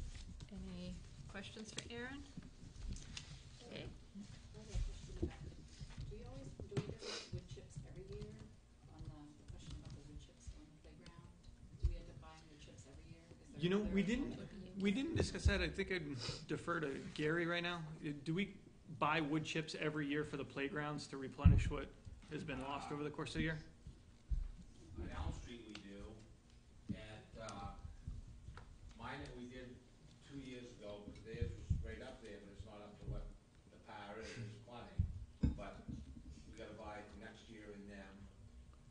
Any questions for Erin? Okay. Do we do wood chips every year on the question about the wood chips on the playground? Do we end up buying wood chips every year? Is there You know, another- we didn't discuss that. I think I'd defer to Gary right now. Do we buy wood chips every year for the playgrounds to replenish what has been lost over the course of the year? On Elm Street we do. At, mine that we did 2 years ago, theirs was right up there, but it's not up to what the par is, there's plenty. But we gotta buy next year in them,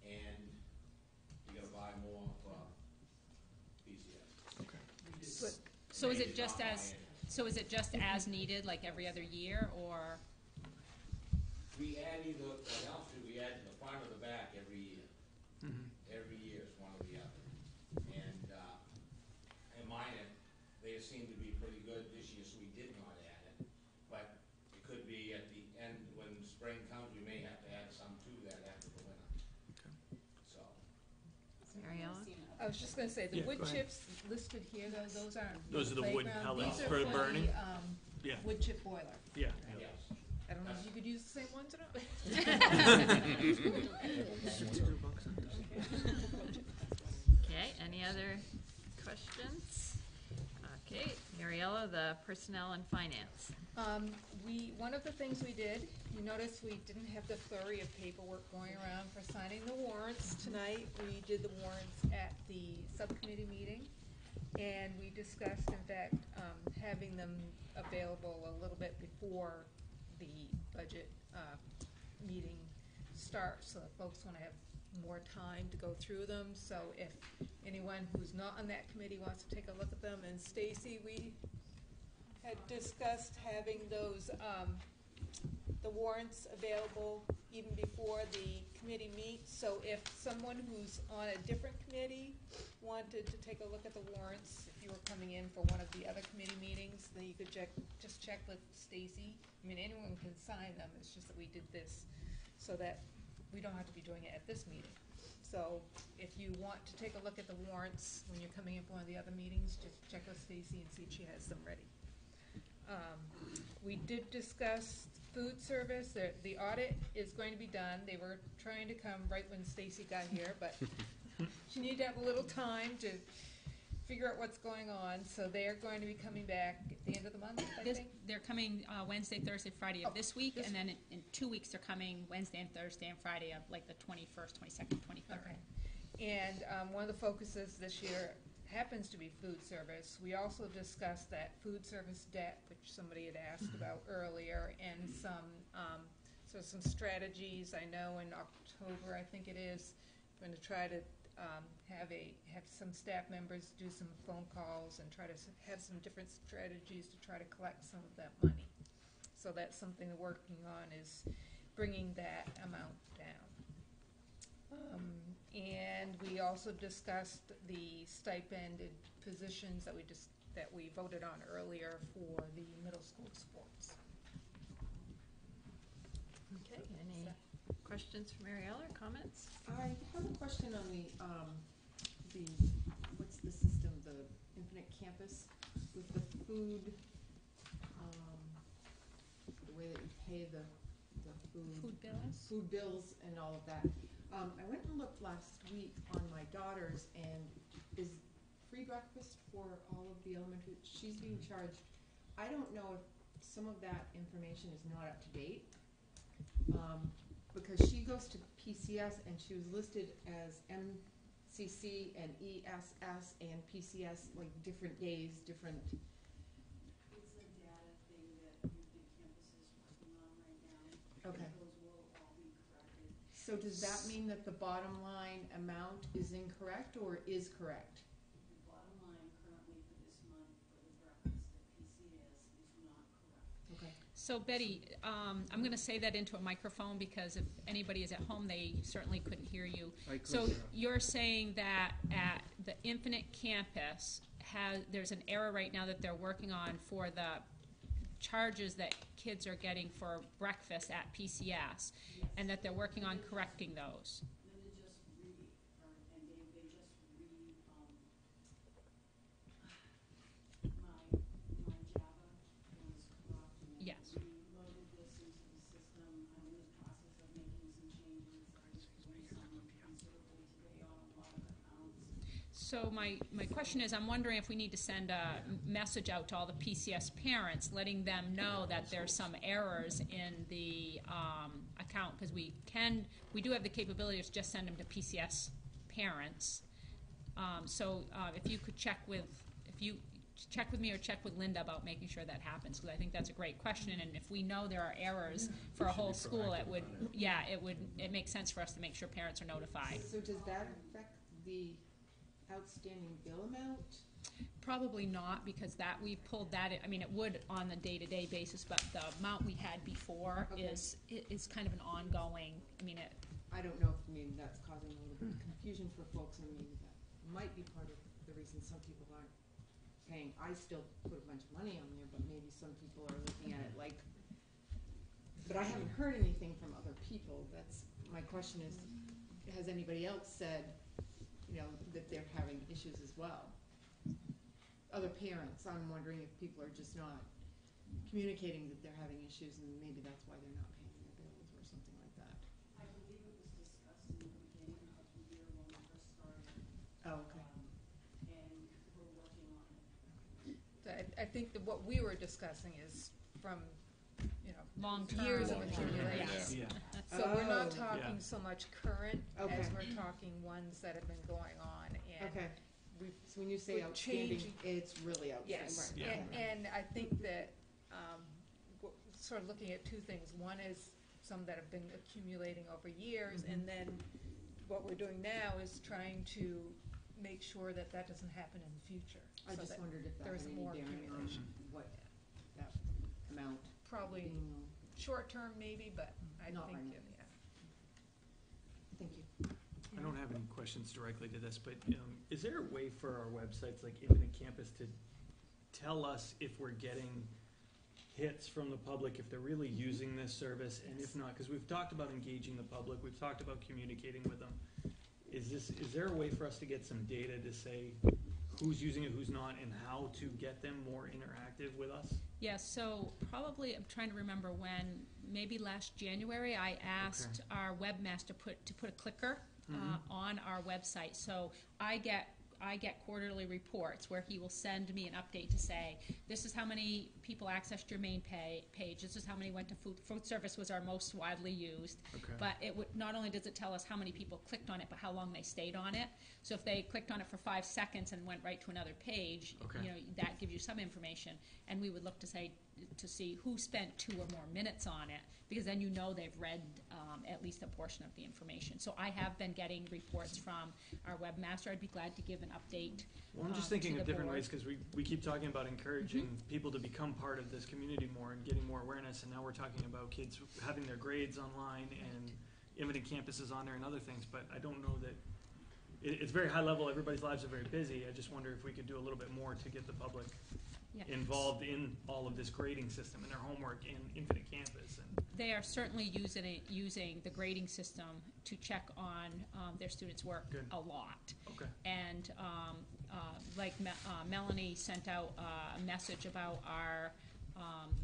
and we gotta buy more for PCS. Okay. So is it just as needed, like every other year, or? We add either, on Elm Street, we add to the front or the back every year. Every year is one or the other. And mine, they seem to be pretty good this year, so we did not add it. But it could be at the end, when spring comes, we may have to add some to that after the winter. So. Mariella? Seen I was just gonna say, the Yeah, wood go ahead. chips listed here, those aren't Those for are the wood playground. pellets These are for the, burning? Yeah. Wood chip boiler. Yeah. Yes. I don't know if you could use the same ones or not. Okay, any other questions? Okay, Mariella, the personnel and finance. One of the things we did, you notice we didn't have the flurry of paperwork going around for signing the warrants tonight. We did the warrants at the subcommittee meeting, and we discussed, in fact, having them available a little bit before the budget meeting starts, so that folks want to have more time to go through them. So if anyone who's not on that committee wants to take a look at them, and Stacy, we had discussed having those, the warrants available even before the committee meets. So if someone who's on a different committee wanted to take a look at the warrants, if you were coming in for one of the other committee meetings, then you could just check with Stacy. I mean, anyone can sign them, it's just that we did this so that we don't have to be doing it at this meeting. So if you want to take a look at the warrants when you're coming in for one of the other meetings, just check with Stacy and see if she has them ready. We did discuss food service. The audit is going to be done. They were trying to come right when Stacy got here, but she needed to have a little time to figure out what's going on. So they are going to be coming back at the end of the month, I think. They're coming Wednesday, Thursday, Friday of this week, and then in 2 weeks they're coming Wednesday and Thursday and Friday of like the 21st, 22nd, 23rd. Okay. And one of the focuses this year happens to be food service. We also discussed that food service debt, which somebody had asked about earlier, and some strategies. I know in October, I think it is, going to try to have some staff members do some phone calls and try to have some different strategies to try to collect some of that money. So that's something we're working on, is bringing that amount down. And we also discussed the stipended positions that we voted on earlier for the middle school sports. Okay, any questions for Mariella or comments? I have a question on the what's the system, the Infinite Campus, with the food, the way that you pay the food bills and all of that. I went and looked last week on my daughter's, and is free breakfast for all of the elementary, she's being charged. I don't know if some of that information is not up to date, because she goes to PCS and she was listed as MCC and ESS and PCS, like different days, different. It's a data thing that Infinite Campus is working on right now. Okay. Those will all be corrected. So does that mean that the bottom line amount is incorrect or is correct? The bottom line currently for this month for the breakfast at PCS is not correct. Okay. So Betty, I'm going to say that into a microphone because if anybody is at home, they certainly couldn't hear you. So you're saying that at the Infinite Campus, there's an error right now that they're working on for the charges that kids are getting for breakfast at PCS, and that they're working on correcting those. Yes. So my question is, I'm wondering if we need to send a message out to all the PCS parents, letting them know that there's some errors in the account, because we do have the capability to just send them to PCS parents. If you could check with me or check with Linda about making sure that happens, because I think that's a great question, and if we know there are errors for a whole school, it makes sense for us to make sure parents are notified. So does that affect the outstanding bill amount? Probably not, because we pulled that in. I mean, it would on the day-to-day basis, but the amount we had before is kind of an ongoing. I don't know if that's causing a little bit of confusion for folks, and maybe that might be part of the reason some people aren't paying. I still put a bunch of money on there, but maybe some people are looking at it like. But I haven't heard anything from other people. That's my question: is has anybody else said, that they're having issues as well? Other parents, I'm wondering if people are just not communicating that they're having issues, and maybe that's why they're not paying their bills or something like that. I believe it was discussed in the beginning of the year when we first started. Oh, okay. And we're working on it. So I think that what we were discussing is from, long-term years of accumulation. Yeah. So we're not Oh. talking so much current Okay. as we're talking ones that have been going on. And Okay. So when you say we're outstanding, changing- it's really outstanding. Yes, Yeah. and I think that we're sort of looking at two things. One is some that have been accumulating over years, and then what we're doing now is trying to make sure that that doesn't happen in the future. I so just that wondered if that there's had any more bearing on accumulation. what that amount Probably being on. short term maybe, but I Not think, right now. yeah. Thank you. I don't have any questions directly to this, but is there a way for our websites like Infinite Campus to tell us if we're getting hits from the public, if they're really using this service, and if not? Because we've talked about engaging the public, we've talked about communicating with them. Is there a way for us to get some data to say who's using it, who's not, and how to get them more interactive with us? Yes, so probably, I'm trying to remember when, maybe last January, I asked our webmaster to put a clicker on our website. So I get quarterly reports where he will send me an update to say, this is how many people accessed your main page, this is how many went to food service was our most widely used. Okay. But not only does it tell us how many people clicked on it, but how long they stayed on it. So if they clicked on it for 5 seconds and went right to another page, that gives you some information. And we would look to see who spent 2 or more minutes on it, because then they've read at least a portion of the information. So I have been getting reports from our webmaster. I'd be glad to give an update. Well, I'm just thinking of different ways, because we keep talking about encouraging people to become part of this community more and getting more awareness, and now we're talking about kids having their grades online and Infinite Campus is on there and other things, but I don't know that it's very high level. Everybody's lives are very busy. I just wonder if we could do a little bit more to get the public involved in all of this grading system and their homework in Infinite Campus. And they are certainly using the grading system to check on their students' work a lot. Okay. And Melanie sent out a message about our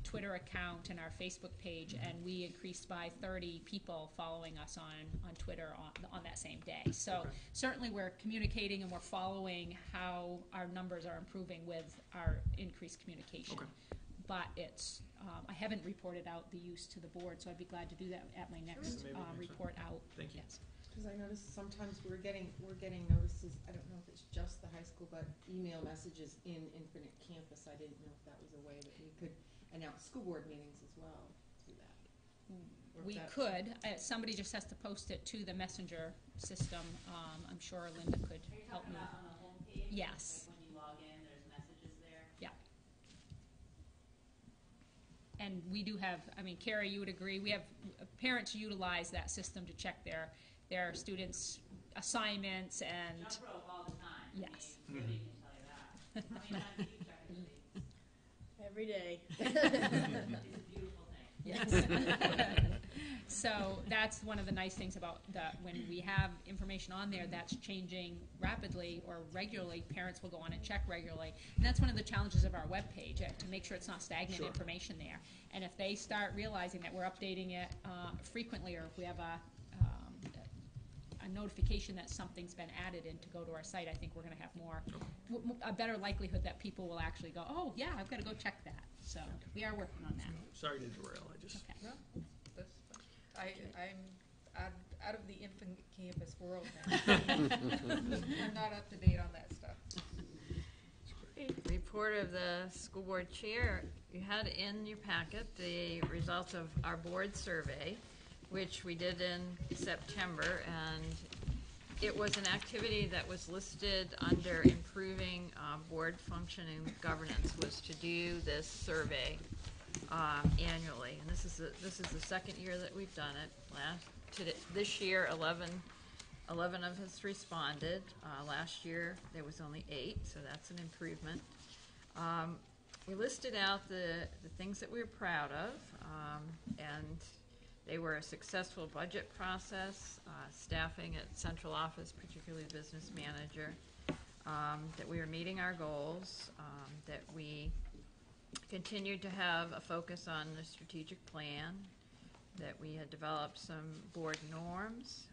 Twitter account and our Facebook page, and we increased by 30 people following us on Twitter on that same day. So certainly we're communicating and we're following how our numbers are improving with our increased communication. Okay. But I haven't reported out the use to the board, so I'd be glad to do that at my next report out. Thank you. Yes. Because I noticed sometimes we're getting notices, I don't know if it's just the high school, but email messages in Infinite Campus. I didn't know if that was a way that we could announce school board meetings as well through that. We could. Somebody just has to post it to the messenger system. I'm sure Linda could help me. On the home page? Yes. Like when you log in, there's messages there? Yeah. And we do have, I mean, Carrie, you would agree, we have parents utilize that system to check their students' assignments and. Jump rope all the time. Yes. I mean, Judy can tell you that. How many times do you check your students? Every day. It's a beautiful thing. Yes. So that's one of the nice things about when we have information on there that's changing rapidly or regularly, parents will go on and check regularly. And that's one of the challenges of our webpage, to make sure it's not stagnant Sure. information there. And if they start realizing that we're updating it frequently, or if we have a notification that something's been added in to go to our site, I think we're going to have a better likelihood that people will actually go, oh yeah, I've got to go check that. So we are working on that. Sorry to derail, I just. Okay. No, that's fine. I'm out of the infant campus world now. I'm not up to date on that stuff. Report of the school board chair. You had in your packet the results of our board survey, which we did in September, and it was an activity that was listed under improving board function and governance, was to do this survey annually. And this is the second year that we've done it. This year, 11 of us responded. Last year, there was only 8, so that's an improvement. We listed out the things that we were proud of, and they were a successful budget process, staffing at central office, particularly business manager, that we were meeting our goals, that we continued to have a focus on the strategic plan, that we had developed some board norms,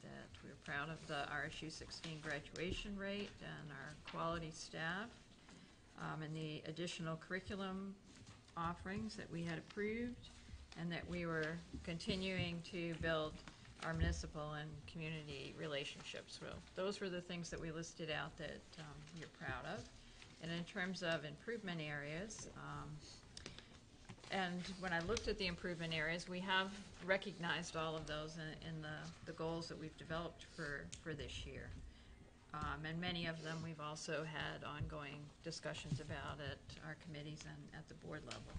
that we were proud of the RSU 16 graduation rate and our quality staff, and the additional curriculum offerings that we had approved, and that we were continuing to build our municipal and community relationships. Well, those were the things that we listed out that we are proud of. And in terms of improvement areas, and when I looked at the improvement areas, we have recognized all of those in the goals that we've developed for this year. And many of them we've also had ongoing discussions about at our committees and at the board level.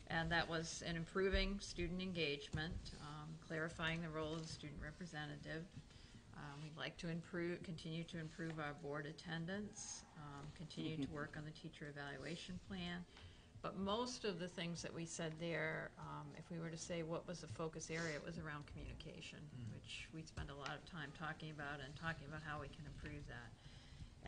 And that was in improving student engagement, clarifying the role of the student representative. We'd like to continue to improve our board attendance, continue to work on the teacher evaluation plan. But most of the things that we said there, if we were to say what was the focus area, it was around communication, which we spend a lot of time talking about how we can improve that.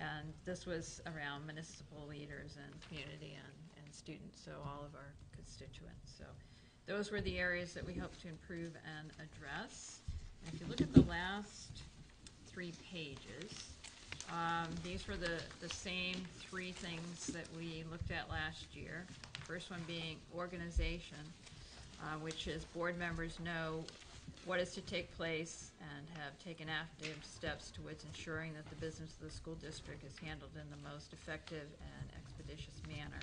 And this was around municipal leaders and community and students, so all of our constituents. So those were the areas that we hope to improve and address. And if you look at the last 3 pages, these were the same 3 things that we looked at last year. First one being organization, which is board members know what is to take place and have taken active steps towards ensuring that the business of the school district is handled in the most effective and expeditious manner.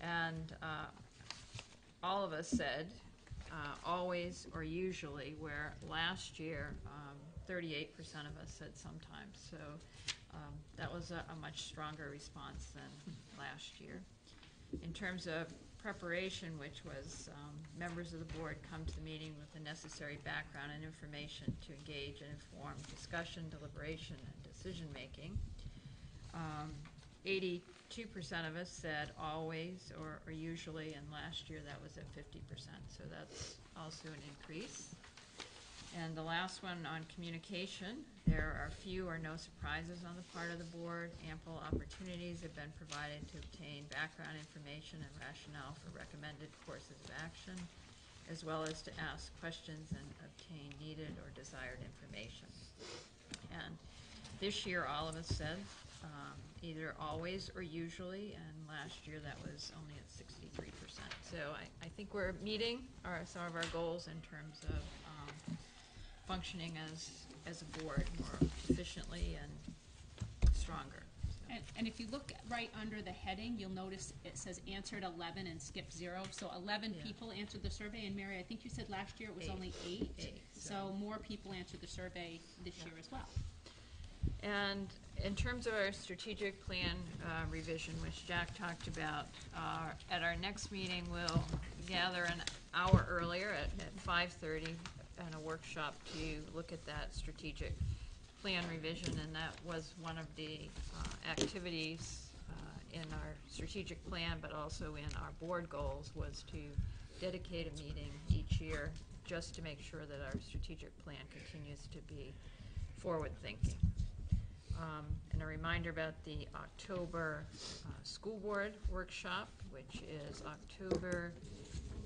And all of us said always or usually, where last year 38% of us said sometimes. So that was a much stronger response than last year. In terms of preparation, which was members of the board come to the meeting with the necessary background and information to engage in informed discussion, deliberation, and decision making. 82% of us said always or usually, and last year that was at 50%, so that's also an increase. And the last one on communication, there are few or no surprises on the part of the board. Ample opportunities have been provided to obtain background information and rationale for recommended courses of action, as well as to ask questions and obtain needed or desired information. And this year, all of us said either always or usually, and last year that was only at 63%. So I think we're meeting some of our goals in terms of functioning as a board more efficiently and stronger. And if you look right under the heading, you'll notice it says answered 11 and skipped 0. So 11 people answered the survey, and Mary, I think you said last year it was only 8. So more people answered the survey this year as well. And in terms of our strategic plan revision, which Jack talked about, at our next meeting we'll gather an hour earlier at 5:30 and a workshop to look at that strategic plan revision, and that was one of the activities in our strategic plan, but also in our board goals, was to dedicate a meeting each year just to make sure that our strategic plan continues to be forward-thinking. And a reminder about the October school board workshop, which is October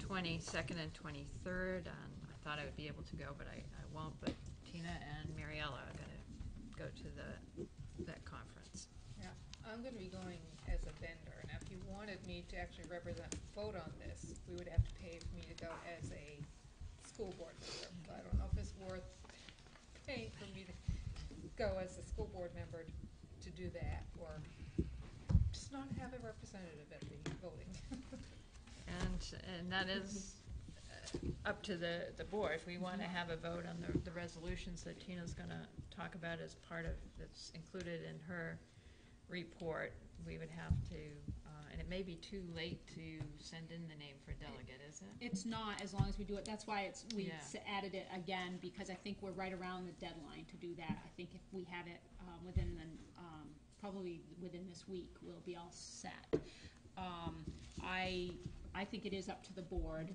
22nd and 23rd. And I thought I would be able to go, but I won't. But Tina and Mariella are going to go to that conference. Yeah, I'm gonna be going as a vendor, and if you wanted me to actually represent and vote on this, we would have to pay for me to go as a school board member. So I don't know if it's worth paying for me to go as a school board member to do that, or just not have a representative at the voting. And that is up to the board. If we want to have a vote on the resolutions that Tina's going to talk about as part of, that's included in her report, we would have to, and it may be too late to send in the name for delegate, is it? It's not, as long as we do it. That's why we Yeah. added it again, because I think we're right around the deadline to do that. I think if we have it within the, probably within this week, we'll be all set. I think it is up to the board.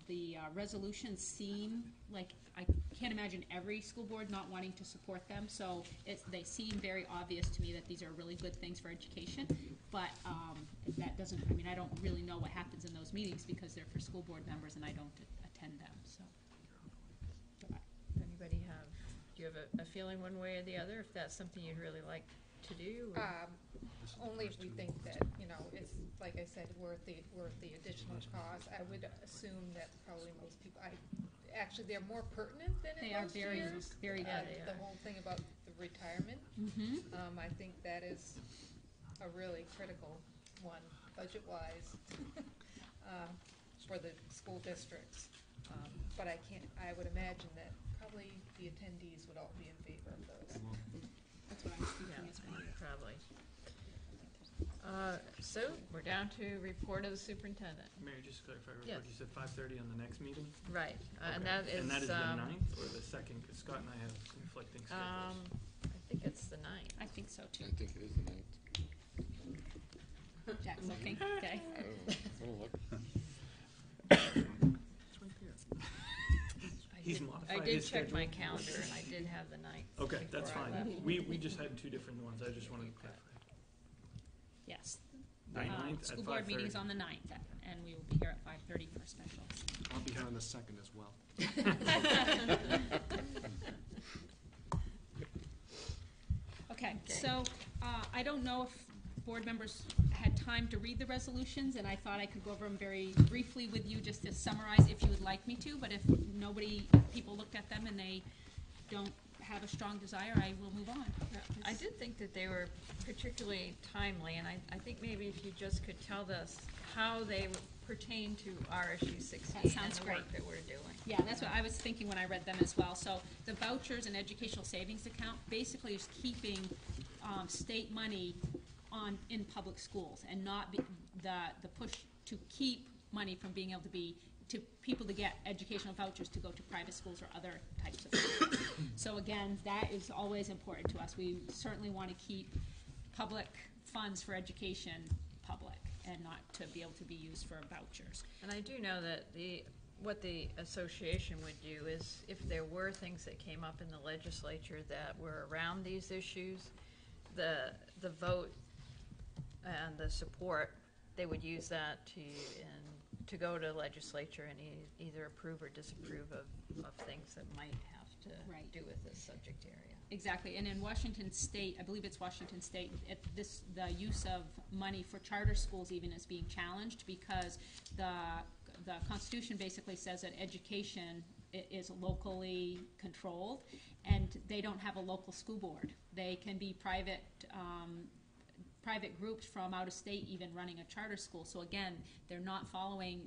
The resolutions seem like, I can't imagine every school board not wanting to support them, so they seem very obvious to me that these are really good things for education, but that doesn't, I mean, I don't really know what happens in those meetings because they're for school board members and I don't attend them, so. Anybody do you have a feeling one way or the other, if that's something you'd really like to do? Or? Only if we think that, it's, like I said, worth the additional cost. I would assume that probably most people, actually, they're more pertinent than in most years. Very good. The whole thing about the retirement, I think that is a really critical one, budget-wise, for the school districts. But I would imagine that probably the attendees would all be in favor of those. That's what I was thinking as well. Probably. So we're down to report of the superintendent. Mary, just to clarify real Yes. quick, you said 5:30 on the next meeting? Right, and Okay. that is. And that is the 9th or the 2nd? Because Scott and I have conflicting schedules. I think it's the 9th. I think so too. I think it is the 9th. Jack's looking, okay. He's modified I did his check my schedule. calendar and I did have the 9th. Okay, that's before I fine. left. We just had two different ones. I just wanted to clarify. Yes. The 9th School at board meeting's 5:30. on the 9th, and we will be here at 5:30 for specials. I'll be here on the 2nd as well. Okay, so I don't know if board members had time to read the resolutions, and I thought I could go over them very briefly with you just to summarize if you would like me to, but if people looked at them and they don't have a strong desire, I will move on. I did think that they were particularly timely, and I think maybe if you just could tell us how they pertain to RSU 16 That sounds and the great. work that we're doing. Yeah, that's what I was thinking when I read them as well. So the vouchers and educational savings account basically is keeping state money in public schools and not the push to keep money from being able to be to people to get educational vouchers to go to private schools or other types of schools. So again, that is always important to us. We certainly want to keep public funds for education public and not to be able to be used for vouchers. And I do know that what the association would do is if there were things that came up in the legislature that were around these issues, the vote and the support, they would use that to go to legislature and either approve or disapprove of things that might have to do with this subject area. Exactly, and in Washington State, I believe it's Washington State, the use of money for charter schools even is being challenged because the Constitution basically says that education is locally controlled, and they don't have a local school board. They can be private groups from out of state even running a charter school. So again, they're not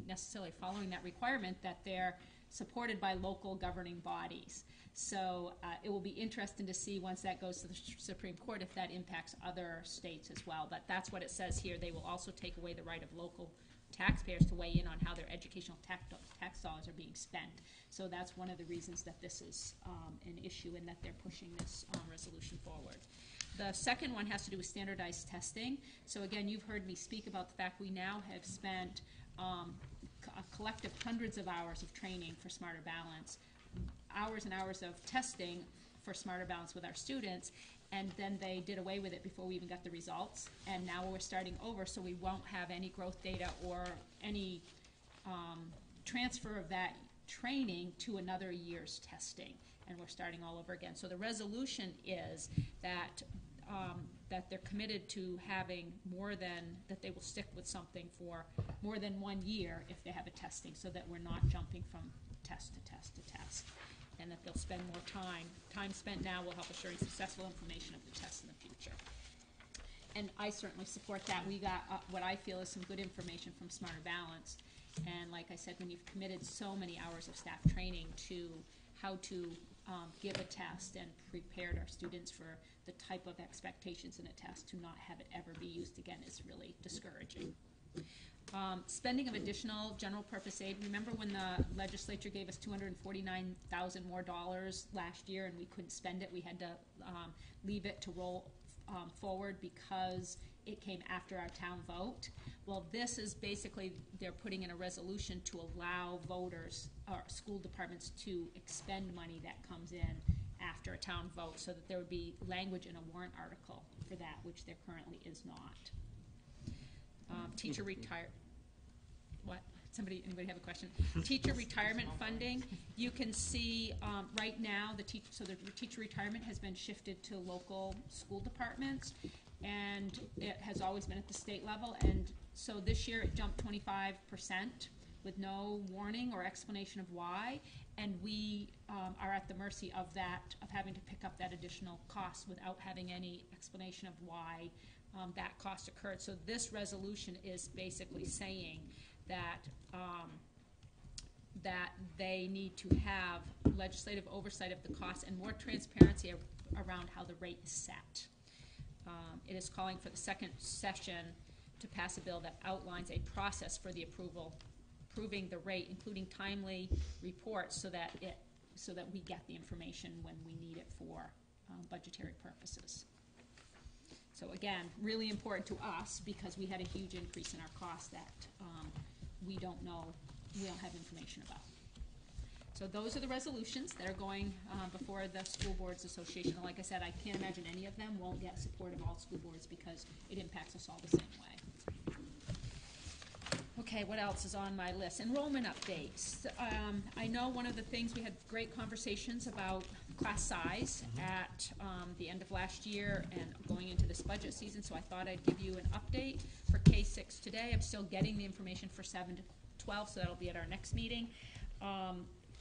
necessarily following that requirement that they're supported by local governing bodies. So it will be interesting to see once that goes to the Supreme Court if that impacts other states as well. But that's what it says here. They will also take away the right of local taxpayers to weigh in on how their educational tax dollars are being spent. So that's one of the reasons that this is an issue and that they're pushing this resolution forward. The second one has to do with standardized testing. So again, you've heard me speak about the fact we now have spent a collective hundreds of hours of training for Smarter Balance, hours and hours of testing for Smarter Balance with our students, and then they did away with it before we even got the results, and now we're starting over, so we won't have any growth data or any transfer of that training to another year's testing, and we're starting all over again. So the resolution is that that they're committed to having more than, that they will stick with something for more than 1 year if they have a testing, so that we're not jumping from test to test to test, and that they'll spend more time. Time spent now will help assuring successful implementation of the test in the future. And I certainly support that. We got what I feel is some good information from Smarter Balance. And like I said, when you've committed so many hours of staff training to how to give a test and prepared our students for the type of expectations in a test, to not have it ever be used again is really discouraging. Spending of additional general purpose aid. Remember when the legislature gave us $249,000 more last year and we couldn't spend it? We had to leave it to roll forward because it came after our town vote. Well, this is basically, they're putting in a resolution to allow voters or school departments to expend money that comes in after a town vote, so that there would be language in a warrant article for that, which there currently is not. Teacher retire. What? Anybody have a question? Teacher retirement funding. You can see right now the teacher retirement has been shifted to local school departments, and it has always been at the state level. And so this year it jumped 25% with no warning or explanation of why, and we are at the mercy of that, of having to pick up that additional cost without having any explanation of why that cost occurred. So this resolution is basically saying that that they need to have legislative oversight of the costs and more transparency around how the rate is set. It is calling for the second session to pass a bill that outlines a process for the approving the rate, including timely reports, so that we get the information when we need it for budgetary purposes. So again, really important to us because we had a huge increase in our costs that we don't have information about. So those are the resolutions that are going before the School Boards Association. And like I said, I can't imagine any of them won't get support of all school boards because it impacts us all the same way. Okay, what else is on my list? Enrollment updates. I know one of the things, we had great conversations about class size at the end of last year and going into this budget season, so I thought I'd give you an update for K-6 today. I'm still getting the information for 7 to 12, so that'll be at our next meeting.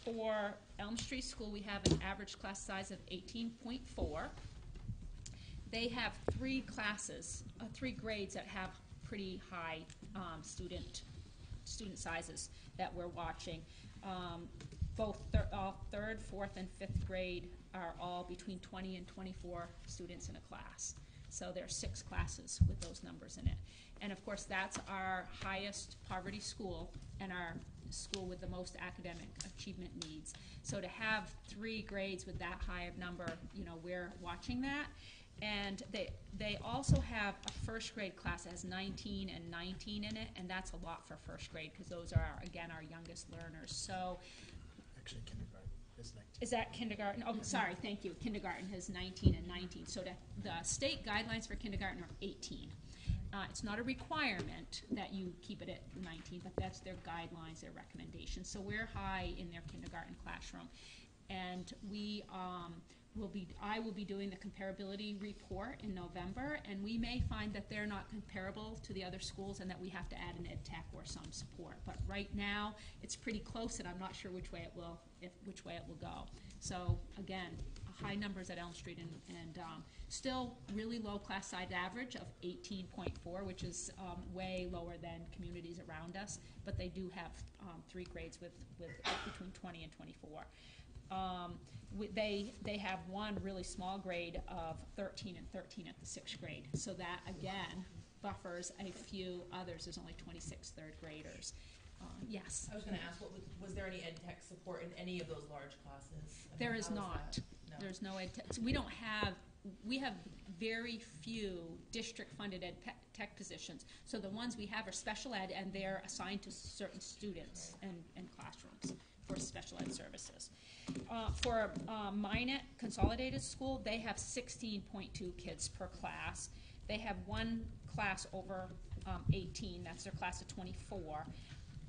For Elm Street School, we have an average class size of 18.4. They have 3 classes, 3 grades that have pretty high student sizes that we're watching. Both third, fourth, and fifth grade are all between 20 and 24 students in a class. So there are 6 classes with those numbers in it. And of course, that's our highest poverty school and our school with the most academic achievement needs. So to have 3 grades with that high of number, we're watching that. And they also have a first grade class that has 19 and 19 in it, and that's a lot for first grade because those are, again, our youngest learners. So actually, kindergarten is 19. Is that kindergarten? Oh, sorry, thank you. Kindergarten has 19 and 19. So the state guidelines for kindergarten are 18. It's not a requirement that you keep it at 19, but that's their guidelines, their recommendations. So we're high in their kindergarten classroom. And I will be doing the comparability report in November, and we may find that they're not comparable to the other schools and that we have to add an ed tech or some support. But right now, it's pretty close, and I'm not sure which way it will go. So again, high numbers at Elm Street, and still really low class size average of 18.4, which is way lower than communities around us. But they do have 3 grades with between 20 and 24. They have one really small grade of 13 and 13 at the 6th grade. So that, again, buffers a few others. There's only 26 third graders. Yes. I was going to ask, was there any ed tech support in any of those large classes? I mean, There is how was not. that? No. There's no ed tech. So we have very few district-funded ed tech positions. So the ones we have are special ed, and they're assigned to certain students and classrooms for special ed services. For Minot Consolidated School, they have 16.2 kids per class. They have one class over 18. That's their class of 24.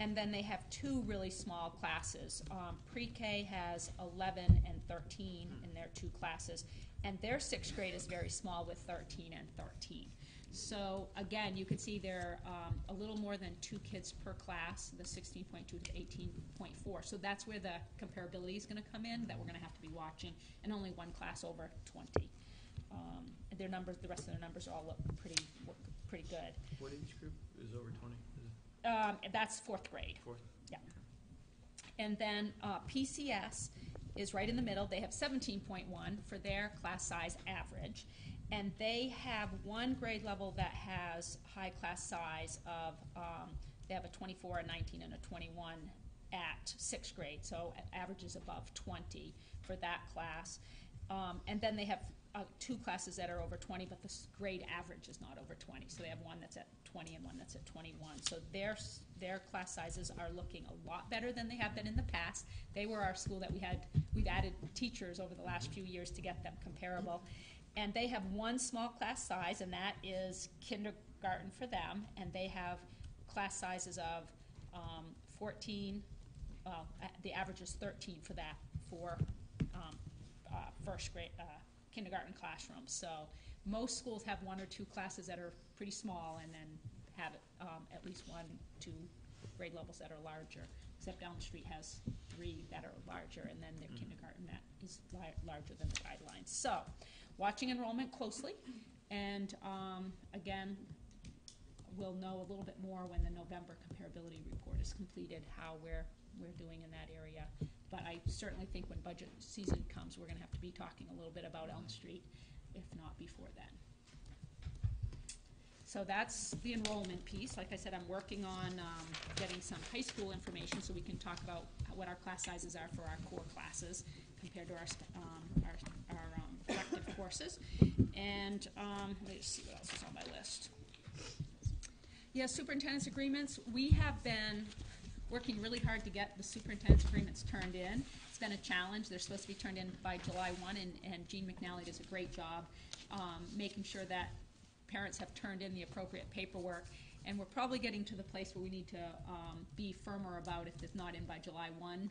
And then they have two really small classes. Pre-K has 11 and 13 in their two classes, and their sixth grade is very small with 13 and 13. So again, you can see they're a little more than 2 kids per class, the 16.2 to 18.4. So that's where the comparability is going to come in, that we're going to have to be watching, and only one class over 20. Their numbers, the rest of their numbers all look pretty good. What age group is over 20? That's 4th grade. Fourth. Yeah. And then PCS is right in the middle. They have 17.1 for their class size average. And they have one grade level that has high class size of, they have a 24, a 19, and a 21 at 6th grade. So average is above 20 for that class. And then they have 2 classes that are over 20, but the grade average is not over 20. So they have one that's at 20 and one that's at 21. So their class sizes are looking a lot better than they have been in the past. They were our school that we've added teachers over the last few years to get them comparable. And they have one small class size, and that is kindergarten for them. And they have class sizes of 14, the average is 13 for that, for first grade, kindergarten classrooms. So most schools have 1 or 2 classes that are pretty small, and then have at least 1, 2 grade levels that are larger. Except Elm Street has 3 that are larger, and then their kindergarten that is larger than the guidelines. So, watching enrollment closely, and again, we'll know a little bit more when the November comparability report is completed, how we're doing in that area. But I certainly think when budget season comes, we're going to have to be talking a little bit about Elm Street, if not before then. So that's the enrollment piece. Like I said, I'm working on getting some high school information so we can talk about what our class sizes are for our core classes compared to our elective courses. And let me just see what else is on my list. Yeah, superintendent's agreements. We have been working really hard to get the superintendent's agreements turned in. It's been a challenge. They're supposed to be turned in by July 1, and Jean McNally does a great job making sure that parents have turned in the appropriate paperwork. And we're probably getting to the place where we need to be firmer about if it's not in by July 1,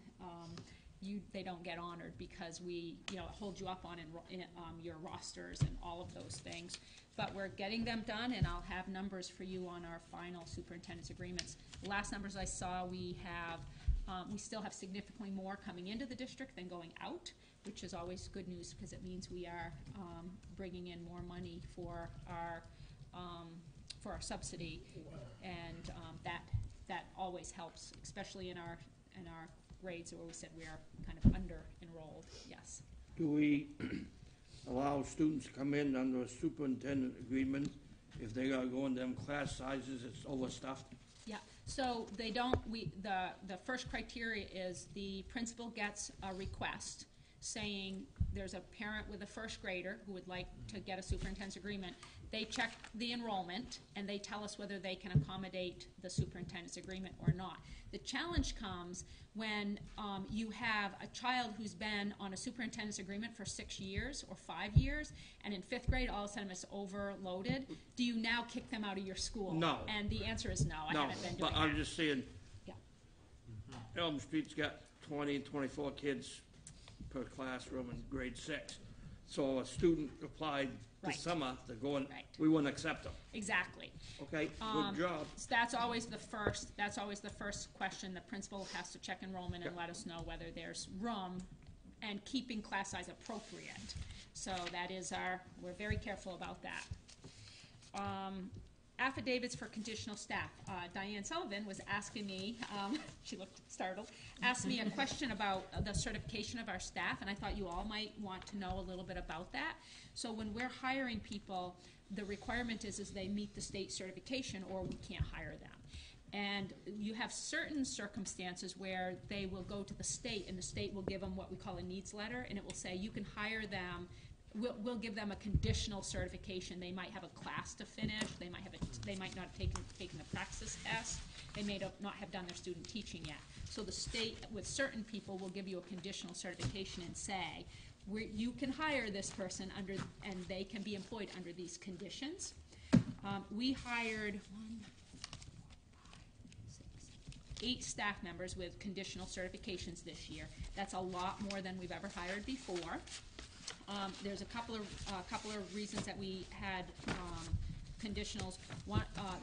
they don't get honored, because we hold you up on your rosters and all of those things. But we're getting them done, and I'll have numbers for you on our final superintendent's agreements. The last numbers I saw, we still have significantly more coming into the district than going out, which is always good news, because it means we are bringing in more money for our subsidy, and that always helps, especially in our grades where we said we are kind of under enrolled. Yes. Do we allow students to come in under a superintendent agreement if they gotta go in them class sizes, it's overstuffed? Yeah, so they don't, the first criteria is the principal gets a request saying there's a parent with a first grader who would like to get a superintendent's agreement. They check the enrollment, and they tell us whether they can accommodate the superintendent's agreement or not. The challenge comes when you have a child who's been on a superintendent's agreement for 6 years or 5 years, and in 5th grade all of a sudden it's overloaded. Do you now kick them out of your school? No. And the answer is no. I haven't been doing but I'm that. just saying, Yeah. Elm Street's got 20, 24 kids per classroom in grade 6. So a student applied this summer, they're going, we wouldn't accept them. Exactly. Okay, good job. So that's always the first question. The principal has to check enrollment and let us know whether there's room, and keeping class size appropriate. So that is we're very careful about that. Affidavits for conditional staff. Diane Sullivan was asking me, she looked startled, asked me a question about the certification of our staff, and I thought you all might want to know a little bit about that. So when we're hiring people, the requirement is they meet the state certification or we can't hire them. And you have certain circumstances where they will go to the state and the state will give them what we call a needs letter, and it will say you can hire them. We'll give them a conditional certification. They might have a class to finish. They might not have taken the praxis test. They may not have done their student teaching yet. So the state, with certain people, will give you a conditional certification and say, you can hire this person under, and they can be employed under these conditions. We hired 8 staff members with conditional certifications this year. That's a lot more than we've ever hired before. There's a couple of reasons that we had conditionals.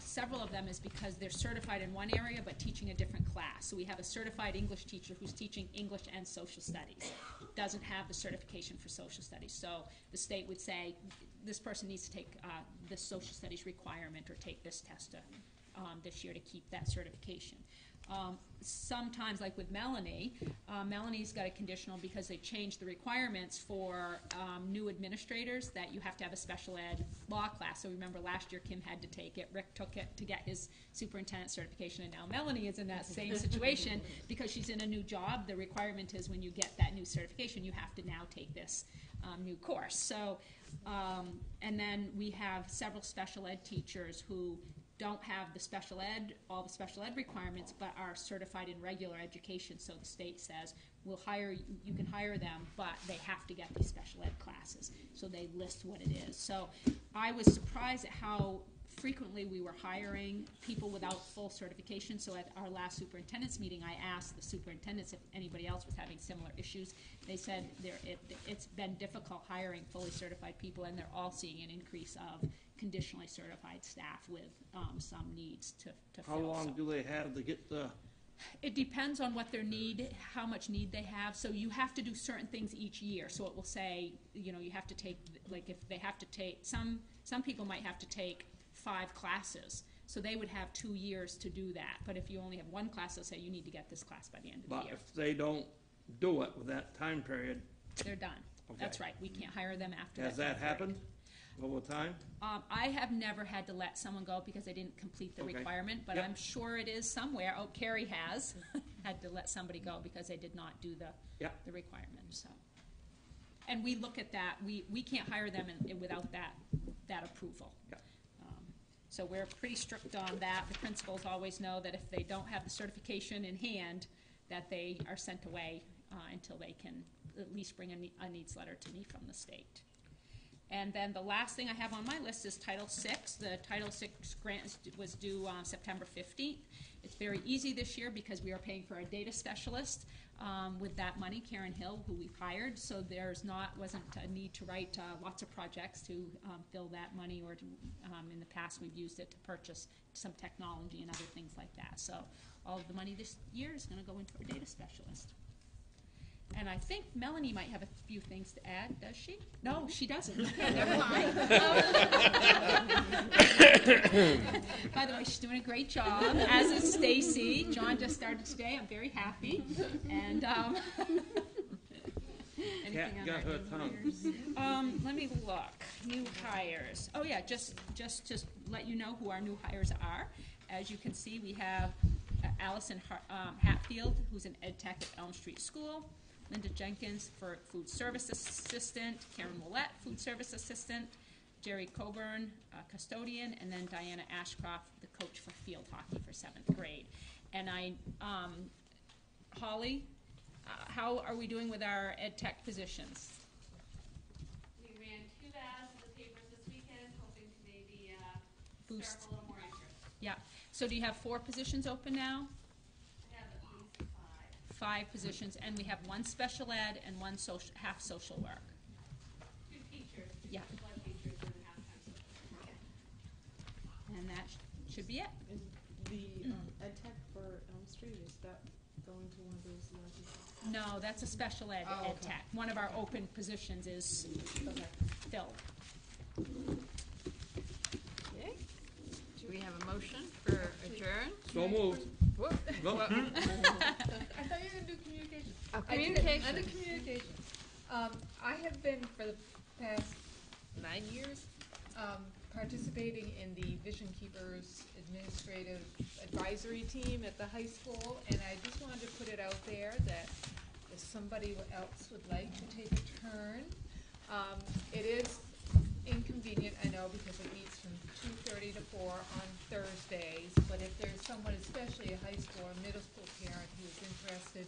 Several of them is because they're certified in one area but teaching a different class. So we have a certified English teacher who's teaching English and social studies. Doesn't have the certification for social studies. So the state would say, this person needs to take this social studies requirement or take this test this year to keep that certification. Sometimes, like with Melanie, Melanie's got a conditional because they changed the requirements for new administrators that you have to have a special ed law class. So remember last year Kim had to take it, Rick took it to get his superintendent certification, and now Melanie is in that same situation because she's in a new job. The requirement is when you get that new certification, you have to now take this new course. So, and then we have several special ed teachers who don't have all the special ed requirements, but are certified in regular education. So the state says, we'll hire you can hire them, but they have to get these special ed classes. So they list what it is. So I was surprised at how frequently we were hiring people without full certification. So at our last superintendent's meeting, I asked the superintendents if anybody else was having similar issues. They said it's been difficult hiring fully certified people, and they're all seeing an increase of conditionally certified staff with some needs to fill. How long do they have to get the? It depends on what their need, how much need they have. So you have to do certain things each year. So it will say, you have to take, like if they have to take, some people might have to take 5 classes. So they would have 2 years to do that. But if you only have 1 class, they'll say you need to get this class by the end of the year. But if they don't do it with that time period, they're done. Okay. That's right. We can't hire them after Has that happened over time? I have never had to let someone go because they didn't complete the requirement, but I'm sure it is somewhere. Oh, Carrie has had to let somebody go because they did not do the requirement. So, and we look at that. We can't hire them without that approval. Yep. So we're pretty strict on that. The principals always know that if they don't have the certification in hand, that they are sent away until they can at least bring a needs letter to me from the state. And then the last thing I have on my list is Title VI. The Title VI grant was due on September 15th. It's very easy this year because we are paying for a data specialist with that money, Karen Hill, who we've hired. So wasn't a need to write lots of projects to fill that money, or to, in the past we've used it to purchase some technology and other things like that. So all of the money this year is going to go into our data specialist. And I think Melanie might have a few things to add. Does she? No, she doesn't. Never mind. By the way, she's doing a great job, as is Stacy. John just started today. I'm very happy. And anything Got her tongue. Let me look. New hires. Oh yeah, just to let you know who our new hires are. As you can see, we have Allison Hatfield, who's an ed tech at Elm Street School. Linda Jenkins for food service assistant, Karen Willett, food service assistant, Jerry Coburn, custodian, and then Diana Ashcroft, the coach for field hockey for 7th grade. And Holly, how are we doing with our ed tech positions? We ran 2 ads in the papers this weekend, hoping to maybe Boost. start a little more interest. Yeah. So do you have 4 positions open now? I have at least 5 positions, and we have 1 special ed and 1 half social work. 2 teachers. Yeah. 1 teachers and half-time social work. And that should be it. Is the ed tech for Elm Street, is that going to one of those larger? No, that's a special ed Oh, ed okay. tech. One of our open positions is filled. Okay. Do we have a motion for adjourn? So moved. Whoop. I thought you were going to do communication. Oh, I did it. communication. Under communication. I have been, for the past 9 years, participating in the Vision Keepers Administrative Advisory Team at the high school, and I just wanted to put it out there that if somebody else would like to take a turn, it is inconvenient, I know, because it meets from 2:30 to 4 on Thursdays, but if there's someone, especially a high school or middle school parent who is interested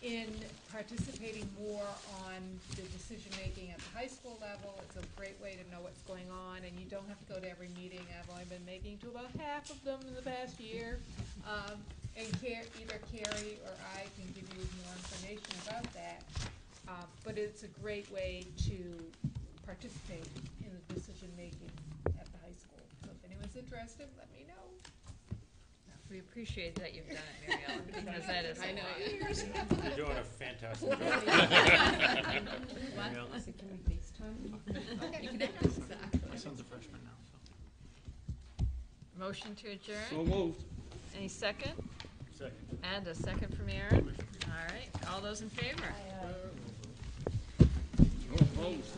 in participating more on the decision-making at the high school level, it's a great way to know what's going on, and you don't have to go to every meeting. I've only been making to about half of them in the past year. And either Carrie or I can give you more information about that. But it's a great way to participate in the decision-making at the high school. So if anyone's interested, let me know. We appreciate that you've done it, Mary Ellen, because that is a I know. lot. You're doing a fantastic job. What? So can we FaceTime? Okay, you can ask. My son's a freshman now, so. Motion to adjourn? So moved. Any second? Second. And a second from Aaron? All right, all those in favor? No opposed.